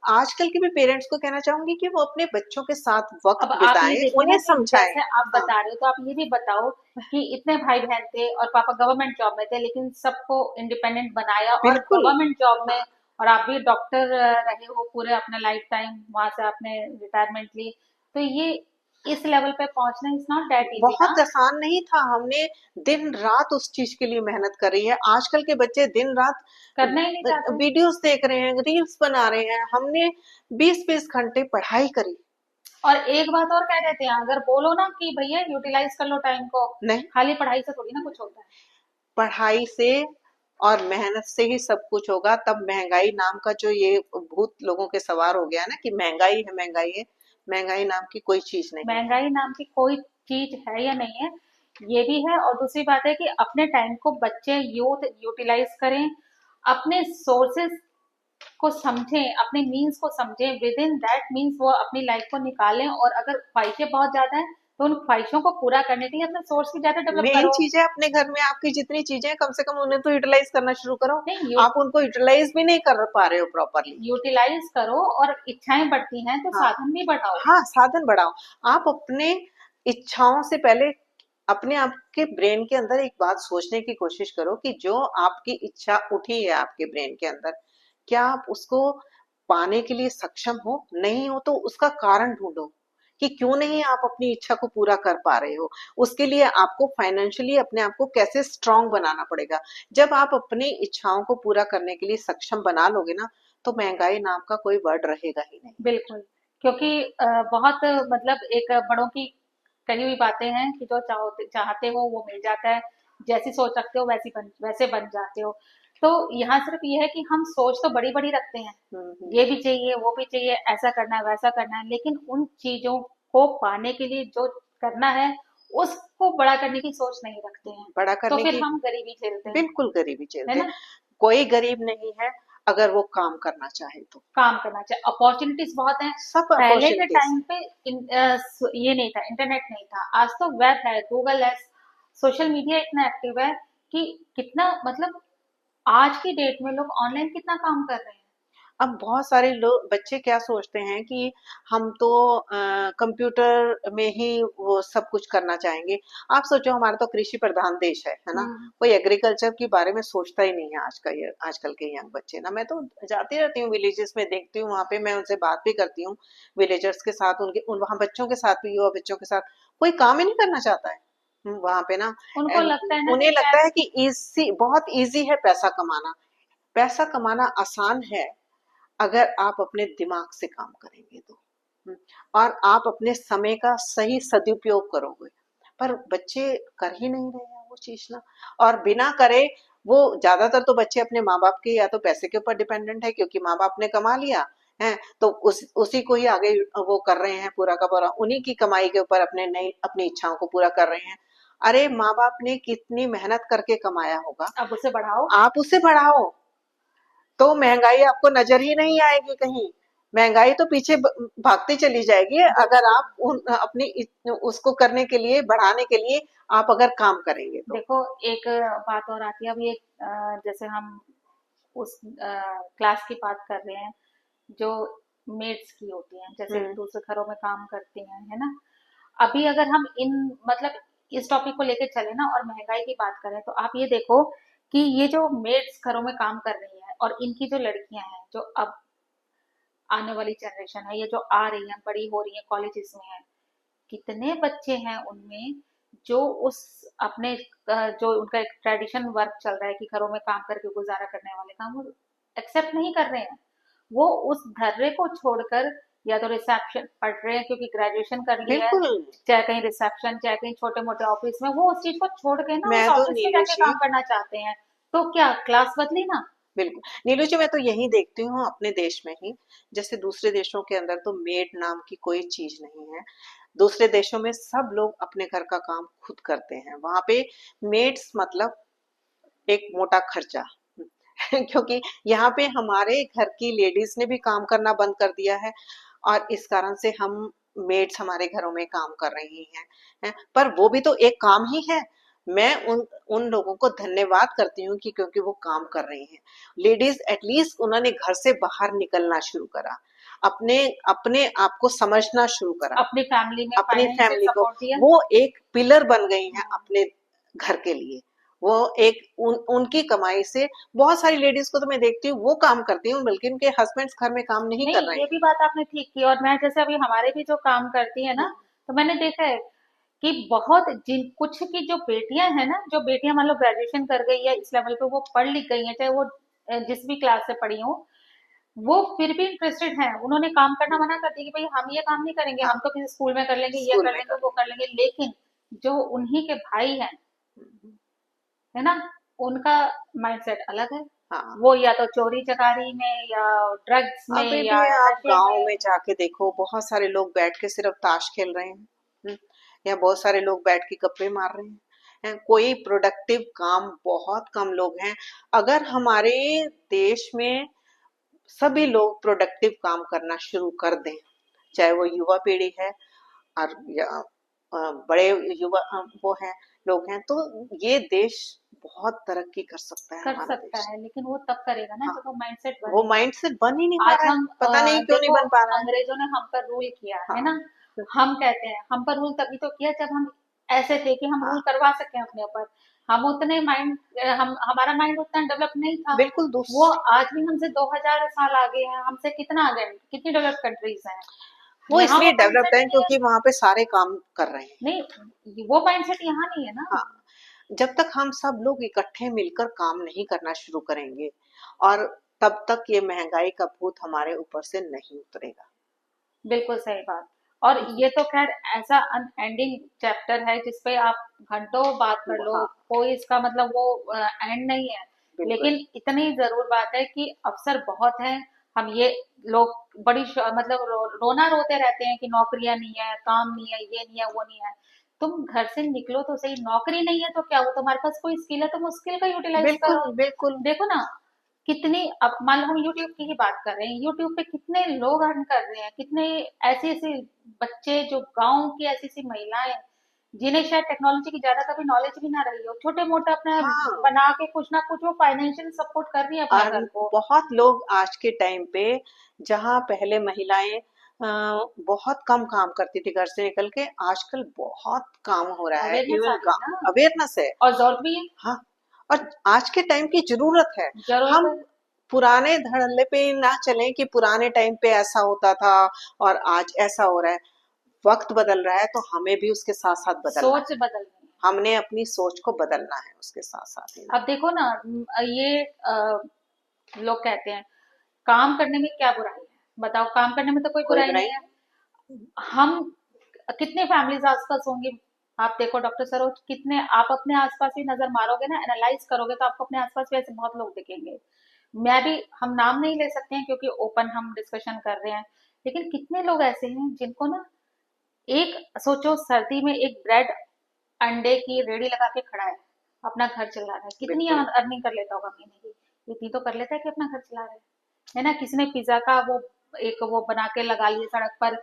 आजकल के भी पेरेंट्स को कहना चाहूँगी कि वो अपने बच्चों के साथ अब वक़्त आप ये बिताएँ, देखो ना उन्हें कि समझाएँ। जैसे आप हाँ, बता रहे हो, तो आप ये भी बताओ कि इतने भाई बहन थे और पापा गवर्नमेंट जॉब में थे, लेकिन सबको इंडिपेंडेंट बनाया और बिल्कुल। गवर्नमेंट जॉब में, हाँ, और आप भी डॉक्टर रहे हो पूरे अपने लाइफ टाइम, वहां से आपने रिटायरमेंट ली। तो ये इस लेवल पे पहुंचना इज नॉट दैट इजी ना। बहुत आसान नहीं था। हमने दिन-रात उस चीज़ के लिए मेहनत करी है। आजकल के बच्चे दिन-रात करना ही नहीं चाहते। वीडियोज़ देख रहे हैं, रील्स बना रहे हैं। हमने 20-20 घंटे पढ़ाई करी। और एक बात और कह देते हैं, अगर बोलो ना कि भैया यूटिलाइज कर लो टाइम को, नहीं, खाली पढ़ाई से थोड़ी ना कुछ होता है। पढ़ाई से और मेहनत से ही सब कुछ होगा। तब महंगाई नाम का जो ये भूत लोगों के सवार हो गया ना कि महंगाई है, महंगाई है, महंगाई नाम की कोई चीज नहीं है। महंगाई नाम की कोई चीज है या नहीं है, ये भी है। और दूसरी बात है कि अपने टाइम को बच्चे यूथ यूटिलाइज करें, अपने सोर्सेस को समझें, अपने मीन्स को समझें, विद इन दैट मीन्स वो अपनी लाइफ को निकालें। और अगर ख्वाहिशें बहुत ज्यादा है तो उन ख्वाहिशों को पूरा करने के लिए अपने सोर्स भी ज्यादा डेवलप मेन करो। चीज है अपने घर में आपकी जितनी चीजें हैं कम से कम उन्हें तो यूटिलाइज करना शुरू करो। नहीं, आप उनको यूटिलाइज भी नहीं कर पा रहे हो प्रॉपरली। यूटिलाइज करो, और इच्छाएं बढ़ती हैं तो हाँ, साधन भी बढ़ाओ। हाँ, साधन बढ़ाओ। आप अपने इच्छाओं से पहले अपने आपके ब्रेन के अंदर एक बात सोचने की कोशिश करो कि जो आपकी इच्छा उठी है आपके ब्रेन के अंदर, क्या आप उसको पाने के लिए सक्षम हो? नहीं हो तो उसका कारण ढूंढो कि क्यों नहीं आप अपनी इच्छा को पूरा कर पा रहे हो। उसके लिए आपको फाइनेंशियली अपने आप को कैसे स्ट्रांग बनाना पड़ेगा। जब आप अपनी इच्छाओं को पूरा करने के लिए सक्षम बना लोगे ना, तो महंगाई नाम का कोई वर्ड रहेगा ही नहीं। बिल्कुल, क्योंकि बहुत मतलब एक बड़ों की कही हुई बातें हैं कि जो चाहते हो वो मिल जाता है, जैसी सोच रखते हो वैसे बन जाते हो। तो यहाँ सिर्फ ये है कि हम सोच तो बड़ी बड़ी रखते हैं, हम्म। ये भी चाहिए वो भी चाहिए, ऐसा करना है वैसा करना है, लेकिन उन चीजों को पाने के लिए जो करना है उसको बड़ा करने की सोच नहीं रखते हैं। बड़ा तो करने फिर की हम गरीबी झेलते हैं, बिल्कुल गरीबी है झेलते हैं। ना। कोई गरीब नहीं है अगर वो काम करना चाहे तो। काम करना चाहिए, अपॉर्चुनिटीज बहुत हैं। सब पहले के अपॉर्चुनिटीज टाइम पे ये नहीं था, इंटरनेट नहीं था, आज तो वेब है, गूगल है, सोशल मीडिया इतना एक्टिव है कि कितना मतलब आज की डेट में लोग ऑनलाइन कितना काम कर रहे हैं। अब बहुत सारे लोग बच्चे क्या सोचते हैं कि हम तो कंप्यूटर में ही वो सब कुछ करना चाहेंगे। आप सोचो हमारा तो कृषि प्रधान देश है ना। हम्म। कोई एग्रीकल्चर के बारे में सोचता ही नहीं है आज का ये आजकल के यंग बच्चे ना। मैं तो जाती रहती हूँ विलेजेस में, देखती हूँ वहां पे, मैं उनसे बात भी करती हूँ विलेजर्स के साथ, उनके वहां बच्चों के साथ भी, युवा बच्चों के साथ कोई काम ही नहीं करना चाहता है। वहां पे ना उनको लगता है ना कि उन्हें लगता है शायद। कि इजी, बहुत इजी है पैसा कमाना। पैसा कमाना आसान है अगर आप अपने दिमाग से काम करेंगे तो। और आप अपने समय का सही सदुपयोग करोगे। पर बच्चे कर ही नहीं रहे हैं वो चीज ना। और बिना करे, वो ज्यादातर तो बच्चे अपने माँ बाप के या तो पैसे के ऊपर डिपेंडेंट है क्योंकि माँ बाप ने कमा लिया है, तो उसी को ही आगे वो कर रहे हैं, पूरा का पूरा उन्हीं की कमाई के ऊपर अपने नई अपनी इच्छाओं को पूरा कर रहे हैं। अरे माँ बाप ने कितनी मेहनत करके कमाया होगा, अब उसे बढ़ाओ। आप उसे बढ़ाओ तो महंगाई आपको नजर ही नहीं आएगी कहीं। महंगाई तो पीछे भागती चली जाएगी अगर बिल्कुल। आप उसको करने के लिए, बढ़ाने के लिए आप अगर काम करेंगे तो। देखो, एक बात और आती है, अभी एक जैसे हम उस क्लास की बात कर रहे हैं जो मेड्स की होती हैं, जैसे हम्म। दूसरे घरों में काम करती हैं, है ना। अभी अगर हम इन मतलब इस टॉपिक को लेके चले ना और महंगाई की बात करें, तो आप ये देखो कि ये जो मेड्स घरों में काम कर रही हैं और इनकी जो लड़कियां हैं, जो अब आने वाली जनरेशन है, ये जो आ रही हैं, बड़ी हो रही हैं, कॉलेजेस में है, कितने बच्चे हैं उनमें जो उस अपने जो उनका एक ट्रेडिशन वर्क चल रहा है कि घरों में काम करके गुजारा करने वाले काम, वो एक्सेप्ट नहीं कर रहे हैं। वो उस धर्रे को छोड़कर या तो रिसेप्शन पढ़ रहे हैं क्योंकि ग्रेजुएशन कर ली है, बिल्कुल। चाहे कहीं रिसेप्शन, चाहे कहीं छोटे मोटे ऑफिस में, वो उस चीज को छोड़ के ना उस मैं तो ऑफिस में नीलू जाके जी, काम करना चाहते हैं। तो क्या क्लास बदली ना। बिल्कुल नीलू जी, मैं तो यही देखती हूँ अपने देश में ही। जैसे दूसरे देशों के अंदर तो मेड नाम की कोई चीज नहीं है। दूसरे देशों में सब लोग अपने घर का काम खुद करते हैं। वहां पे मेड्स मतलब एक मोटा खर्चा। क्योंकि यहाँ पे हमारे घर की लेडीज ने भी काम करना बंद कर दिया है और इस कारण से हम मेड्स हमारे घरों में काम कर रही हैं। पर वो भी तो एक काम ही है। मैं उन उन लोगों को धन्यवाद करती हूँ कि क्योंकि वो काम कर रही हैं। लेडीज एटलीस्ट उन्होंने घर से बाहर निकलना शुरू करा, अपने अपने आप को समझना शुरू करा, अपनी फैमिली में अपनी फाइनेंशियल फैमिली को। सपोर्ट दिया। वो एक पिलर बन गई हैं हम्म। अपने घर के लिए। वो एक उनकी कमाई से बहुत सारी लेडीज को तो मैं देखती हूँ वो काम करती हूँ, बल्कि उनके हस्बैंड्स घर में काम नहीं कर नहीं, रहे ये भी हैं। बात आपने ठीक की। और मैं जैसे अभी हमारे भी जो काम करती है ना, हम्म। तो मैंने देखा है कि बहुत जिन कुछ की जो बेटियां हैं ना, जो बेटियां मान लो ग्रेजुएशन कर गई है, इस लेवल पे वो पढ़ लिख गई हैं, चाहे वो जिस भी क्लास से पढ़ी हो, वो फिर भी इंटरेस्टेड हैं, उन्होंने काम करना मना कर दिया कि भाई हम ये काम नहीं करेंगे, हाँ, हम तो किसी स्कूल में कर लेंगे, ये स्कूल कर में लेंगे, कर वो लेंगे। कर लेंगे। लेकिन जो उन्हीं के भाई हैं, हम्म, है ना, उनका माइंडसेट अलग है। हाँ, वो या तो चोरी चकारी में या ड्रग्स में अभी या भी आप नशे गांव में। में जाके देखो, बहुत सारे लोग बैठ के सिर्फ ताश खेल रहे हैं। या बहुत सारे लोग बैठ के गप्पे मार रहे कोई प्रोडक्टिव काम बहुत कम लोग हैं। अगर हमारे देश में सभी लोग प्रोडक्टिव काम करना शुरू कर दें, चाहे वो युवा पीढ़ी है और या बड़े युवा वो हैं, लोग हैं, तो ये देश बहुत तरक्की कर सकता है, कर हमारा सकता देश। है, लेकिन वो तब करेगा ना हाँ, जब वो माइंडसेट वो बनेगा। माइंडसेट बन ही नहीं पा आज रहा है। हम पता नहीं क्यों नहीं देखो, बन पा रहा है। अंग्रेजों ने हम पर रूल किया है ना। हाँ, हम कहते हैं हम पर रूल तभी तो किया जब हम ऐसे थे कि हम रूल हाँ, करवा सकें अपने ऊपर। हम उतने माइंड हम हमारा माइंड उतना डेवलप नहीं था। बिल्कुल वो आज भी हमसे 2000 साल आगे हैं, हमसे कितना आगे हैं, कितनी डेवलप कंट्रीज हैं। वो यहाँ इसलिए वो डेवलप्ड माइंडसेट है नहीं है। क्योंकि वहां पे सारे काम कर रहे हैं। नहीं, वो माइंडसेट यहाँ नहीं है ना। हाँ, जब तक हम सब लोग इकट्ठे मिलकर काम नहीं करना शुरू करेंगे, और तब तक ये महंगाई का भूत हमारे ऊपर से नहीं उतरेगा। बिल्कुल सही बात। और ये तो खैर ऐसा अनएंडिंग चैप्टर है जिसपे आप घंटों बात कर लो, हाँ, कोई इसका मतलब वो एंड नहीं है। बिल्कुल। लेकिन इतनी जरूर बात है कि अवसर बहुत है। हम ये लोग बड़ी मतलब रोना रोते रहते हैं कि नौकरियां नहीं है, काम नहीं है, ये नहीं है, वो नहीं है। तुम घर से निकलो तो सही, नौकरी नहीं है तो क्या हो, तुम्हारे पास कोई स्किल है, तुम उस स्किल का यूटिलाइज बिल्कुल, करो। बिल्कुल। देखो ना, कितनी, अब मान लो हम यूट्यूब की ही बात कर रहे हैं, यूट्यूब पे कितने लोग अर्न कर रहे हैं, कितने ऐसे ऐसे बच्चे जो गांव की ऐसी ऐसी महिलाएं जिन्हें शायद टेक्नोलॉजी की ज्यादा कभी नॉलेज भी ना रही हो, छोटे मोटे अपना हाँ, बना के कुछ ना कुछ वो फाइनेंशियल सपोर्ट कर रही है अपने और घर को। बहुत लोग आज के टाइम पे, जहाँ पहले महिलाएं बहुत कम काम करती थी घर से निकल के, आजकल बहुत काम हो रहा है। अवेयरनेस आ इवन गई ना, अवेयरनेस है। और जरूरत भी है। हाँ, और आज के टाइम की जरूरत है। जरूरत हम है। पुराने धड़ल्ले पे ना चलें कि पुराने टाइम पे ऐसा होता था और आज ऐसा हो रहा है। वक्त बदल रहा है तो हमें भी उसके साथ साथ बदलना सोच है। बदल गई है। हमने अपनी सोच को बदलना है उसके साथ साथ ही ना। अब देखो ना, ये लोग कहते हैं काम करने में क्या बुराई है, बताओ, काम करने में तो कोई कोई बुराई बुराई नहीं है। नहीं। हम कितने फैमिलीज आसपास होंगी, आप देखो डॉक्टर सरोज, कितने आप अपने आसपास ही नजर मारोगे ना, एनालाइज करोगे तो आपको अपने आसपास भी ऐसे बहुत लोग दिखेंगे। मैं भी, हम नाम नहीं ले सकते हैं क्योंकि ओपन हम डिस्कशन कर रहे हैं, लेकिन कितने लोग ऐसे हैं जिनको ना, एक सोचो सर्दी में एक ब्रेड अंडे की रेडी लगा के खड़ा है, अपना घर चला रहा है, कितनी बिल्कुल। अर्निंग कर लेता होगा महीने की, इतनी तो कर लेता है कि अपना घर चला रहा है ना। किसी ने पिज्जा का वो एक वो बना के लगा लिए सड़क पर।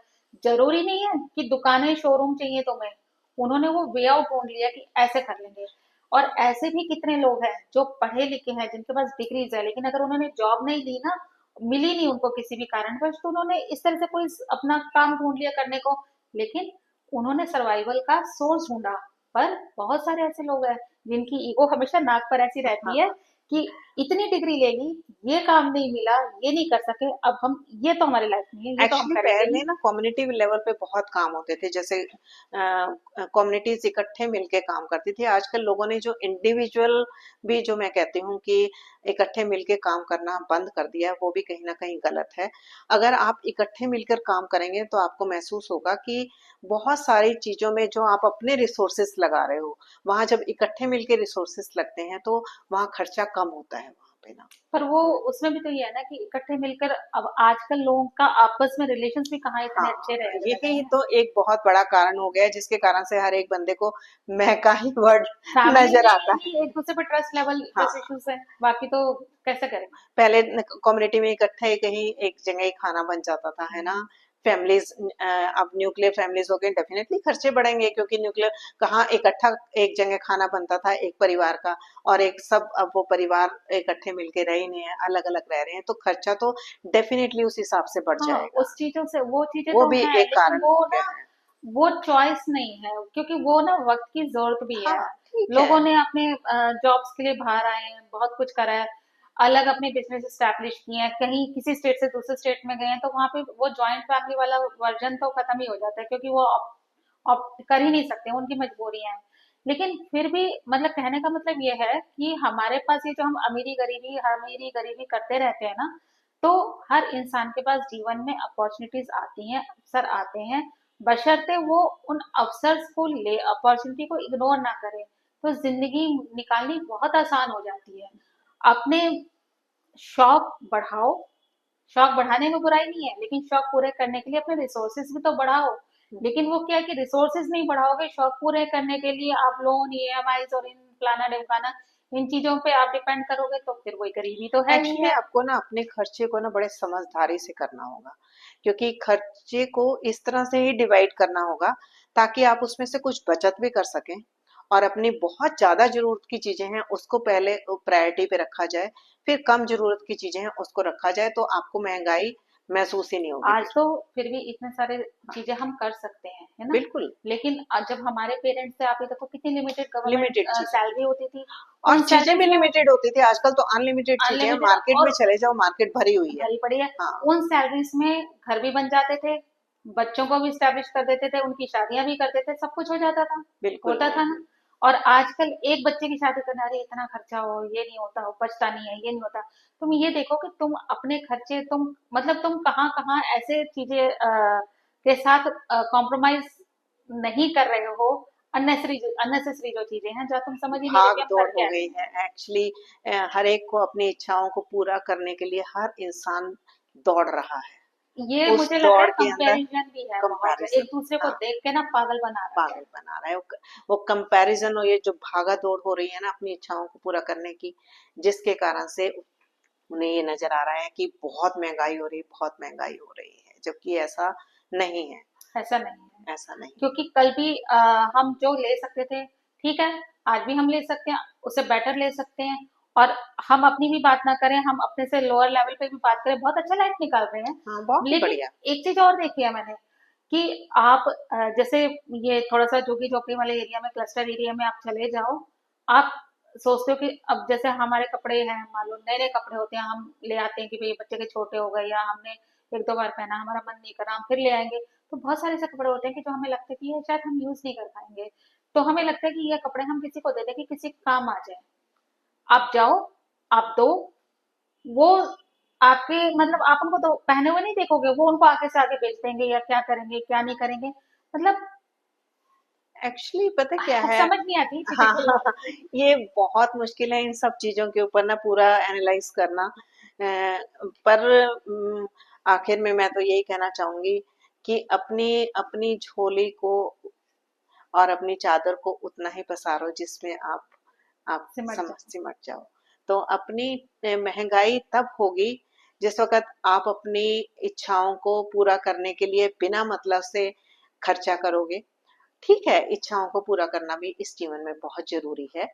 जरूरी नहीं है कि दुकानें शोरूम चाहिए तुम्हें, उन्होंने वो वे आउट ढूंढ लिया कि ऐसे कर लेंगे। और ऐसे भी कितने लोग हैं जो पढ़े लिखे हैं, जिनके पास डिग्रीज है, लेकिन अगर उन्होंने जॉब नहीं ली ना, मिली नहीं उनको किसी भी कारणवश, तो उन्होंने इस तरह से कोई अपना काम ढूंढ लिया करने को। लेकिन उन्होंने सर्वाइवल का सोर्स ढूंढा। पर बहुत सारे ऐसे लोग हैं जिनकी ईगो हमेशा नाक पर ऐसी रहती है हाँ, कि इतनी डिग्री ले ली, ये काम नहीं मिला, ये नहीं कर सके, अब हम, ये तो हमारी लाइफ नहीं है, ये तो हम एक्चुअली करेंगे पहले ही। ना कम्युनिटी लेवल पे बहुत काम होते थे, जैसे कम्युनिटीज इकट्ठे मिलके काम करती थी। आजकल लोगों ने जो इंडिविजुअल भी, जो मैं कहती हूँ कि इकट्ठे मिलके काम करना बंद कर दिया है, वो भी कहीं ना कहीं गलत है। अगर आप इकट्ठे मिलकर काम करेंगे तो आपको महसूस होगा कि बहुत सारी चीजों में जो आप अपने रिसोर्सेस लगा रहे हो, वहां जब इकट्ठे मिलके रिसोर्सेस लगते हैं तो वहां खर्चा कम होता है वहां पे ना। पर वो, उसमें भी तो ये है ना कि इकट्ठे मिलकर, अब आजकल लोगों का आपस में रिलेशंस भी कहाँ इतने अच्छे हाँ, रह ये रहे ही हैं। तो एक बहुत बड़ा कारण हो गया है जिसके कारण से हर एक बंदे को मैं का ही वर्ड फैमिली नजर में आता ही एक दूसरे पर ट्रस्ट लेवल, ट्रस्ट हाँ, इश्यूज है, बाकी तो कैसे करेंगे। पहले कम्युनिटी में इकट्ठे कहीं एक जगह ही खाना बन जाता था, है ना। फैमिलीज, अब न्यूक्लियर फैमिलीज हो गए, डेफिनेटली खर्चे बढ़ेंगे क्योंकि न्यूक्लियर कहाँ इकट्ठा एक जगह खाना बनता था एक परिवार का, और एक सब, अब वो परिवार इकट्ठे मिलके रह ही नहीं है, अलग अलग रह रहे हैं, तो खर्चा तो डेफिनेटली उस हिसाब से बढ़ हाँ, जाएगा। उस चीजों से वो चीजें वो तो भी हैं, एक लेकिन कारण वो हो ना, गया है। वो चॉइस नहीं है, क्योंकि वो ना वक्त की जरूरत भी है। हाँ, ठीक है। लोगों ने अपने जॉब्स के लिए बाहर आए हैं, बहुत कुछ करा है, अलग अपने बिजनेस स्टैब्लिश किए हैं, कहीं किसी स्टेट से दूसरे स्टेट में गए हैं, तो वहां पे वो जॉइंट फैमिली वाला वर्जन तो खत्म ही हो जाता है, क्योंकि वो कर ही नहीं सकते, उनकी मजबूरियां हैं। लेकिन फिर भी मतलब कहने का मतलब ये है कि हमारे पास ये जो हम अमीरी गरीबी करते रहते हैं ना, तो हर इंसान के पास जीवन में अपॉर्चुनिटीज आती हैं, अवसर आते हैं, बशर्ते वो उन अवसर्स को ले, अपॉर्चुनिटी को इग्नोर ना करे, तो जिंदगी निकालनी बहुत आसान हो जाती है। अपने शौक बढ़ाओ, शौक बढ़ाने में बुराई नहीं है, लेकिन शौक पूरे करने के लिए अपने रिसोर्सेज भी तो बढ़ाओ। लेकिन वो क्या है कि रिसोर्सेज नहीं बढ़ाओगे, शौक पूरे करने के लिए आप लोन, ईएमआई और इन फलाना ढिमकाना, इन चीजों पे आप डिपेंड करोगे, तो फिर वही गरीबी तो है ही एक्चुअली है। आपको ना अपने खर्चे को ना बड़े समझदारी से करना होगा, क्योंकि खर्चे को इस तरह से ही डिवाइड करना होगा ताकि आप उसमें से कुछ बचत भी कर सकें, और अपनी बहुत ज्यादा जरूरत की चीजें हैं उसको पहले प्रायोरिटी पे रखा जाए, फिर कम जरूरत की चीजें हैं उसको रखा जाए, तो आपको महंगाई महसूस ही नहीं होगी आज फिर। तो फिर भी इतने सारे हाँ, चीजें हम कर सकते हैं, है ना। बिल्कुल। लेकिन जब हमारे पेरेंट्स थे, आप ये देखो कितनी लिमिटेड गवर्नमेंट लिमिटेड चीजें सैलरी होती थी। और उन चीजें भी सैलरीज में लिमिटेड होती थी, आजकल तो अनलिमिटेड चीजें हैं, अनलिमिटेड मार्केट में और चले जाओ मार्केट भरी हुई है। भरी पड़ी है। हाँ, उन सैलरीज में घर भी बन जाते थे, बच्चों को भी स्टैब्लिश कर देते थे, उनकी शादियां भी कर देते थे, सब कुछ हो जाता था, बिल्कुल होता था ना। बिल्कुल। और आजकल एक बच्चे की शादी करना, अरे इतना खर्चा हो, ये नहीं होता, हो बचता नहीं है, ये नहीं होता। तुम ये देखो कि तुम अपने खर्चे, तुम मतलब तुम कहाँ कहाँ ऐसे चीजें के साथ कॉम्प्रोमाइज नहीं कर रहे हो, अननेसरी अननेसेसरी जो चीजें हैं, जो तुम समझ ही नहीं रहे भाग कि हम दौड़ कर हो क्या रहे गई हैं। है एक्चुअली। हर एक को अपनी इच्छाओं को पूरा करने के लिए हर इंसान दौड़ रहा ये है, उस मुझे लग रहा दौड़ है के अंदर कंपैरिजन भी है बहुत, कंपैरिजन। एक दूसरे को हाँ, देख के ना पागल बना रहा है। पागल बना रहा है वो कंपैरिजन, और ये जो भागा दौड़ हो रही है ना अपनी इच्छाओं को पूरा करने की, जिसके कारण से उन्हें ये नजर आ रहा है कि बहुत महंगाई हो रही है, बहुत महंगाई हो रही है, जबकि ऐसा नहीं है। ऐसा नहीं है। ऐसा नहीं है। क्योंकि कल भी हम जो ले सकते थे, ठीक है, आज भी हम ले सकते हैं, उससे बेटर ले सकते हैं। और हम अपनी भी बात ना करें, हम अपने से लोअर लेवल पे भी बात करें, बहुत अच्छा लाइफ निकाल रहे हैं। हाँ, बहुत ही लेकिन बढ़िया। एक चीज और देखी है मैंने कि आप जैसे ये थोड़ा सा झुग्गी झोपड़ी वाले एरिया में, क्लस्टर एरिया में आप चले जाओ, आप सोचते हो कि अब जैसे हमारे कपड़े हैं, मान लो नए नए कपड़े होते हैं, हम ले आते हैं कि भाई बच्चे के छोटे हो गए, या हमने एक दो बार पहना, हमारा मन नहीं करा, हम फिर ले आएंगे। तो बहुत सारे ऐसे कपड़े होते हैं कि जो हमें लगता है कि ये शायद हम यूज नहीं कर पाएंगे, तो हमें लगता है कि ये कपड़े हम किसी को दे दें कि किसी के काम आ जाए। आप जाओ, आप दो, वो आपके मतलब आप उनको तो पहने हुए नहीं देखोगे, वो उनको आगे से आगे बेच देंगे, या क्या करेंगे क्या नहीं करेंगे, मतलब एक्चुअली पता क्या है। समझ नहीं आती चीजें। हाँ, हाँ, हाँ, ये बहुत मुश्किल है इन सब चीजों के ऊपर ना पूरा एनालाइज करना। पर आखिर में मैं तो यही कहना चाहूंगी कि अपनी अपनी झोली को और अपनी चादर को उतना ही पसारो जिसमें आप सिमट समझ जाओ। सिमट जाओ। तो अपनी महंगाई तब होगी जिस वक़्त आप अपनी इच्छाओं को पूरा करने के लिए बिना मतलब से खर्चा करोगे। ठीक है, इच्छाओं को पूरा करना भी इस जीवन में बहुत ज़रूरी है,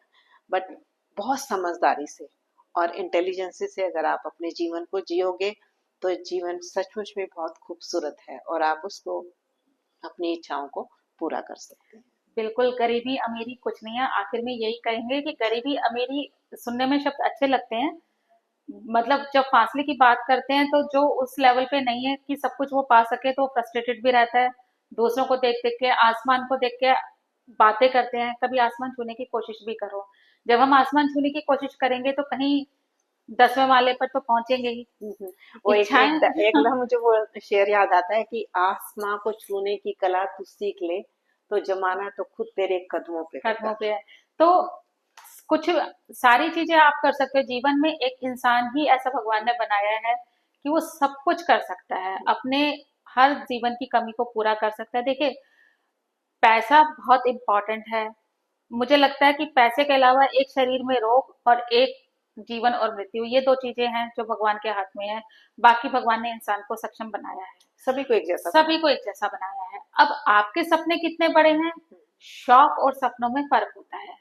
बट बहुत समझदारी से और इंटेलिजेंसी से अगर आप अपने जीवन को जियोगे, तो जीवन सचमुच में बहुत खूबसूरत है और आप उसको अपनी इच्छाओं को पूरा कर सकते हैं। बिल्कुल, गरीबी अमीरी कुछ नहीं है, आखिर में यही कहेंगे कि गरीबी अमीरी सुनने में शब्द अच्छे लगते हैं, मतलब जब फासले की बात करते हैं, तो जो उस लेवल पे नहीं है कि सब कुछ वो पा सके, तो फ्रस्ट्रेटेड भी रहता है। दूसरों को देख देख के, आसमान को देख के बातें करते हैं। कभी आसमान छूने की कोशिश भी करो। जब हम आसमान छूने की कोशिश करेंगे, तो कहीं 10वें माले पर तो पहुंचेंगे ही। वो इच्छाएं एकदम मुझे वो शेर याद आता है कि आसमां को छूने की कला तू सीख ले, तो जमाना तो खुद तेरे कदमों पे कदमों होगा। पे है। तो कुछ सारी चीजें आप कर सकते हो जीवन में। एक इंसान ही ऐसा भगवान ने बनाया है कि वो सब कुछ कर सकता है, अपने हर जीवन की कमी को पूरा कर सकता है। देखिए, पैसा बहुत इम्पोर्टेंट है। मुझे लगता है कि पैसे के अलावा एक शरीर में रोग और एक जीवन और मृत्यु, ये दो चीजें हैं जो भगवान के हाथ में है। बाकी भगवान ने इंसान को सक्षम बनाया है, सभी को एक जैसा सभी बनाया। को एक जैसा बनाया है। अब आपके सपने कितने बड़े हैं, शौक और सपनों में फर्क होता है।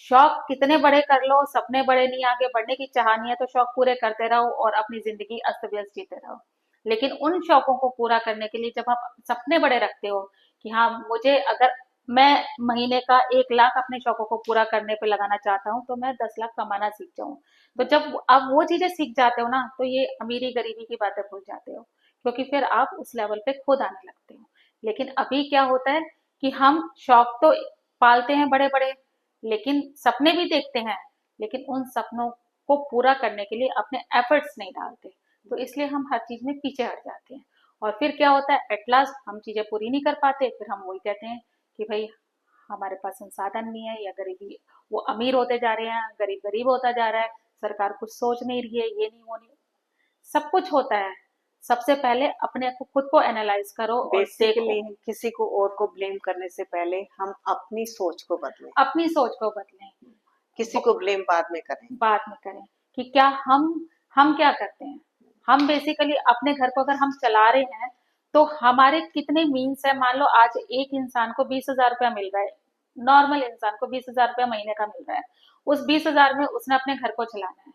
शौक कितने बड़े कर लो, सपने बड़े नहीं, आगे बढ़ने की चाह नहीं है, तो शौक पूरे करते रहो और अपनी जिंदगी अस्त व्यस्त जीते रहो। लेकिन उन शौकों को पूरा करने के लिए जब आप सपने बड़े रखते हो कि हाँ, मुझे अगर मैं महीने का 1 लाख अपने शौकों को पूरा करने पे लगाना चाहता हूँ, तो मैं 10 लाख कमाना सीख जाऊं। तो जब आप वो चीजें सीख जाते हो ना, तो ये अमीरी गरीबी की बातें भूल जाते हो, क्योंकि फिर आप उस लेवल पे खुद आने लगते हो। लेकिन अभी क्या होता है कि हम शौक तो पालते हैं बड़े बड़े, लेकिन सपने भी देखते हैं, लेकिन उन सपनों को पूरा करने के लिए अपने एफर्ट्स नहीं डालते। तो इसलिए हम हर चीज में पीछे हट जाते हैं। और फिर क्या होता है, एट लास्ट हम चीजें पूरी नहीं कर पाते, फिर हम वही कहते हैं कि भाई हमारे पास संसाधन नहीं है, या गरीबी, वो अमीर होते जा रहे हैं, गरीब गरीब होता जा रहा है, सरकार कुछ सोच नहीं रही है, ये नहीं वो नहीं। सब कुछ होता है। सबसे पहले अपने को खुद को एनालाइज करो और देखो। बेसिकली किसी को और को ब्लेम करने से पहले हम अपनी सोच को बदलें, अपनी सोच को बदलें। किसी को ब्लेम बाद में करें। बात में करें कि क्या हम क्या करते हैं। हम बेसिकली अपने घर को अगर हम चला रहे हैं, तो हमारे कितने मीन्स है। मान लो आज एक इंसान को 20,000 रुपया मिल रहा है, नॉर्मल इंसान को 20,000 रुपया महीने का मिल रहा है। उस 20,000 में उसने अपने घर को चलाना है।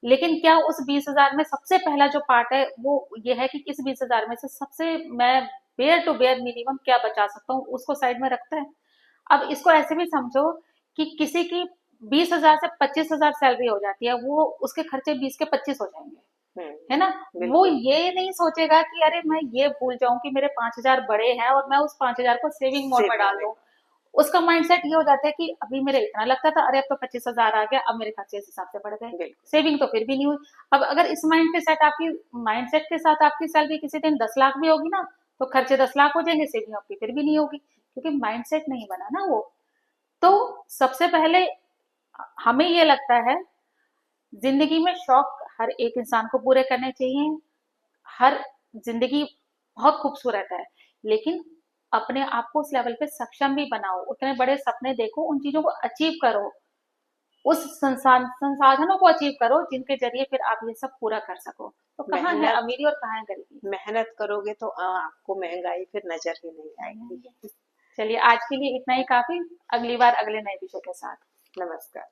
लेकिन क्या उस 20,000 में सबसे पहला जो पार्ट है वो ये है कि इस 20,000 में से सबसे मैं बेयर टू बेयर मिनिमम क्या बचा सकता हूँ, उसको साइड में रखता है। अब इसको ऐसे भी समझो कि किसी की 20,000 से 25,000 सैलरी हो जाती है, वो उसके खर्चे 20 के 25 हो जाएंगे, है ना। वो बिल्कुल। ये नहीं सोचेगा कि अरे मैं ये भूल जाऊं कि मेरे 5,000 बड़े हैं और मैं उस 5,000 को सेविंग मोड में सेविंग डाल में। दूं। उसका माइंडसेट ये हो जाता है कि अभी मेरे इतना लगता था, अरे अब तो 25,000 आ गया, अब मेरे खर्चे इस हिसाब से बढ़ गए, बिल्कुल। सेविंग तो फिर भी नहीं हुई। अब अगर इस माइंडसेट के साथ आपकी सैलरी किसी दिन 10 लाख भी होगी ना, तो खर्चे 10 लाख हो जाएंगे, सेविंग आपकी फिर भी नहीं होगी, क्योंकि माइंडसेट नहीं बना ना वो। तो सबसे पहले हमें ये लगता है जिंदगी में शौक हर एक इंसान को पूरे करने चाहिए। हर जिंदगी बहुत खूबसूरत है, लेकिन अपने आप को उस लेवल पे सक्षम भी बनाओ, उतने बड़े सपने देखो, उन चीजों को अचीव करो, उस संसाधनों को अचीव करो जिनके जरिए फिर आप ये सब पूरा कर सको। तो कहाँ है मेहनत अमीरी और कहाँ है गरीबी। मेहनत करोगे तो आपको महंगाई फिर नजर ही नहीं आएगी। चलिए आज के लिए इतना ही काफी। अगली बार अगले नए विषय के साथ। नमस्कार।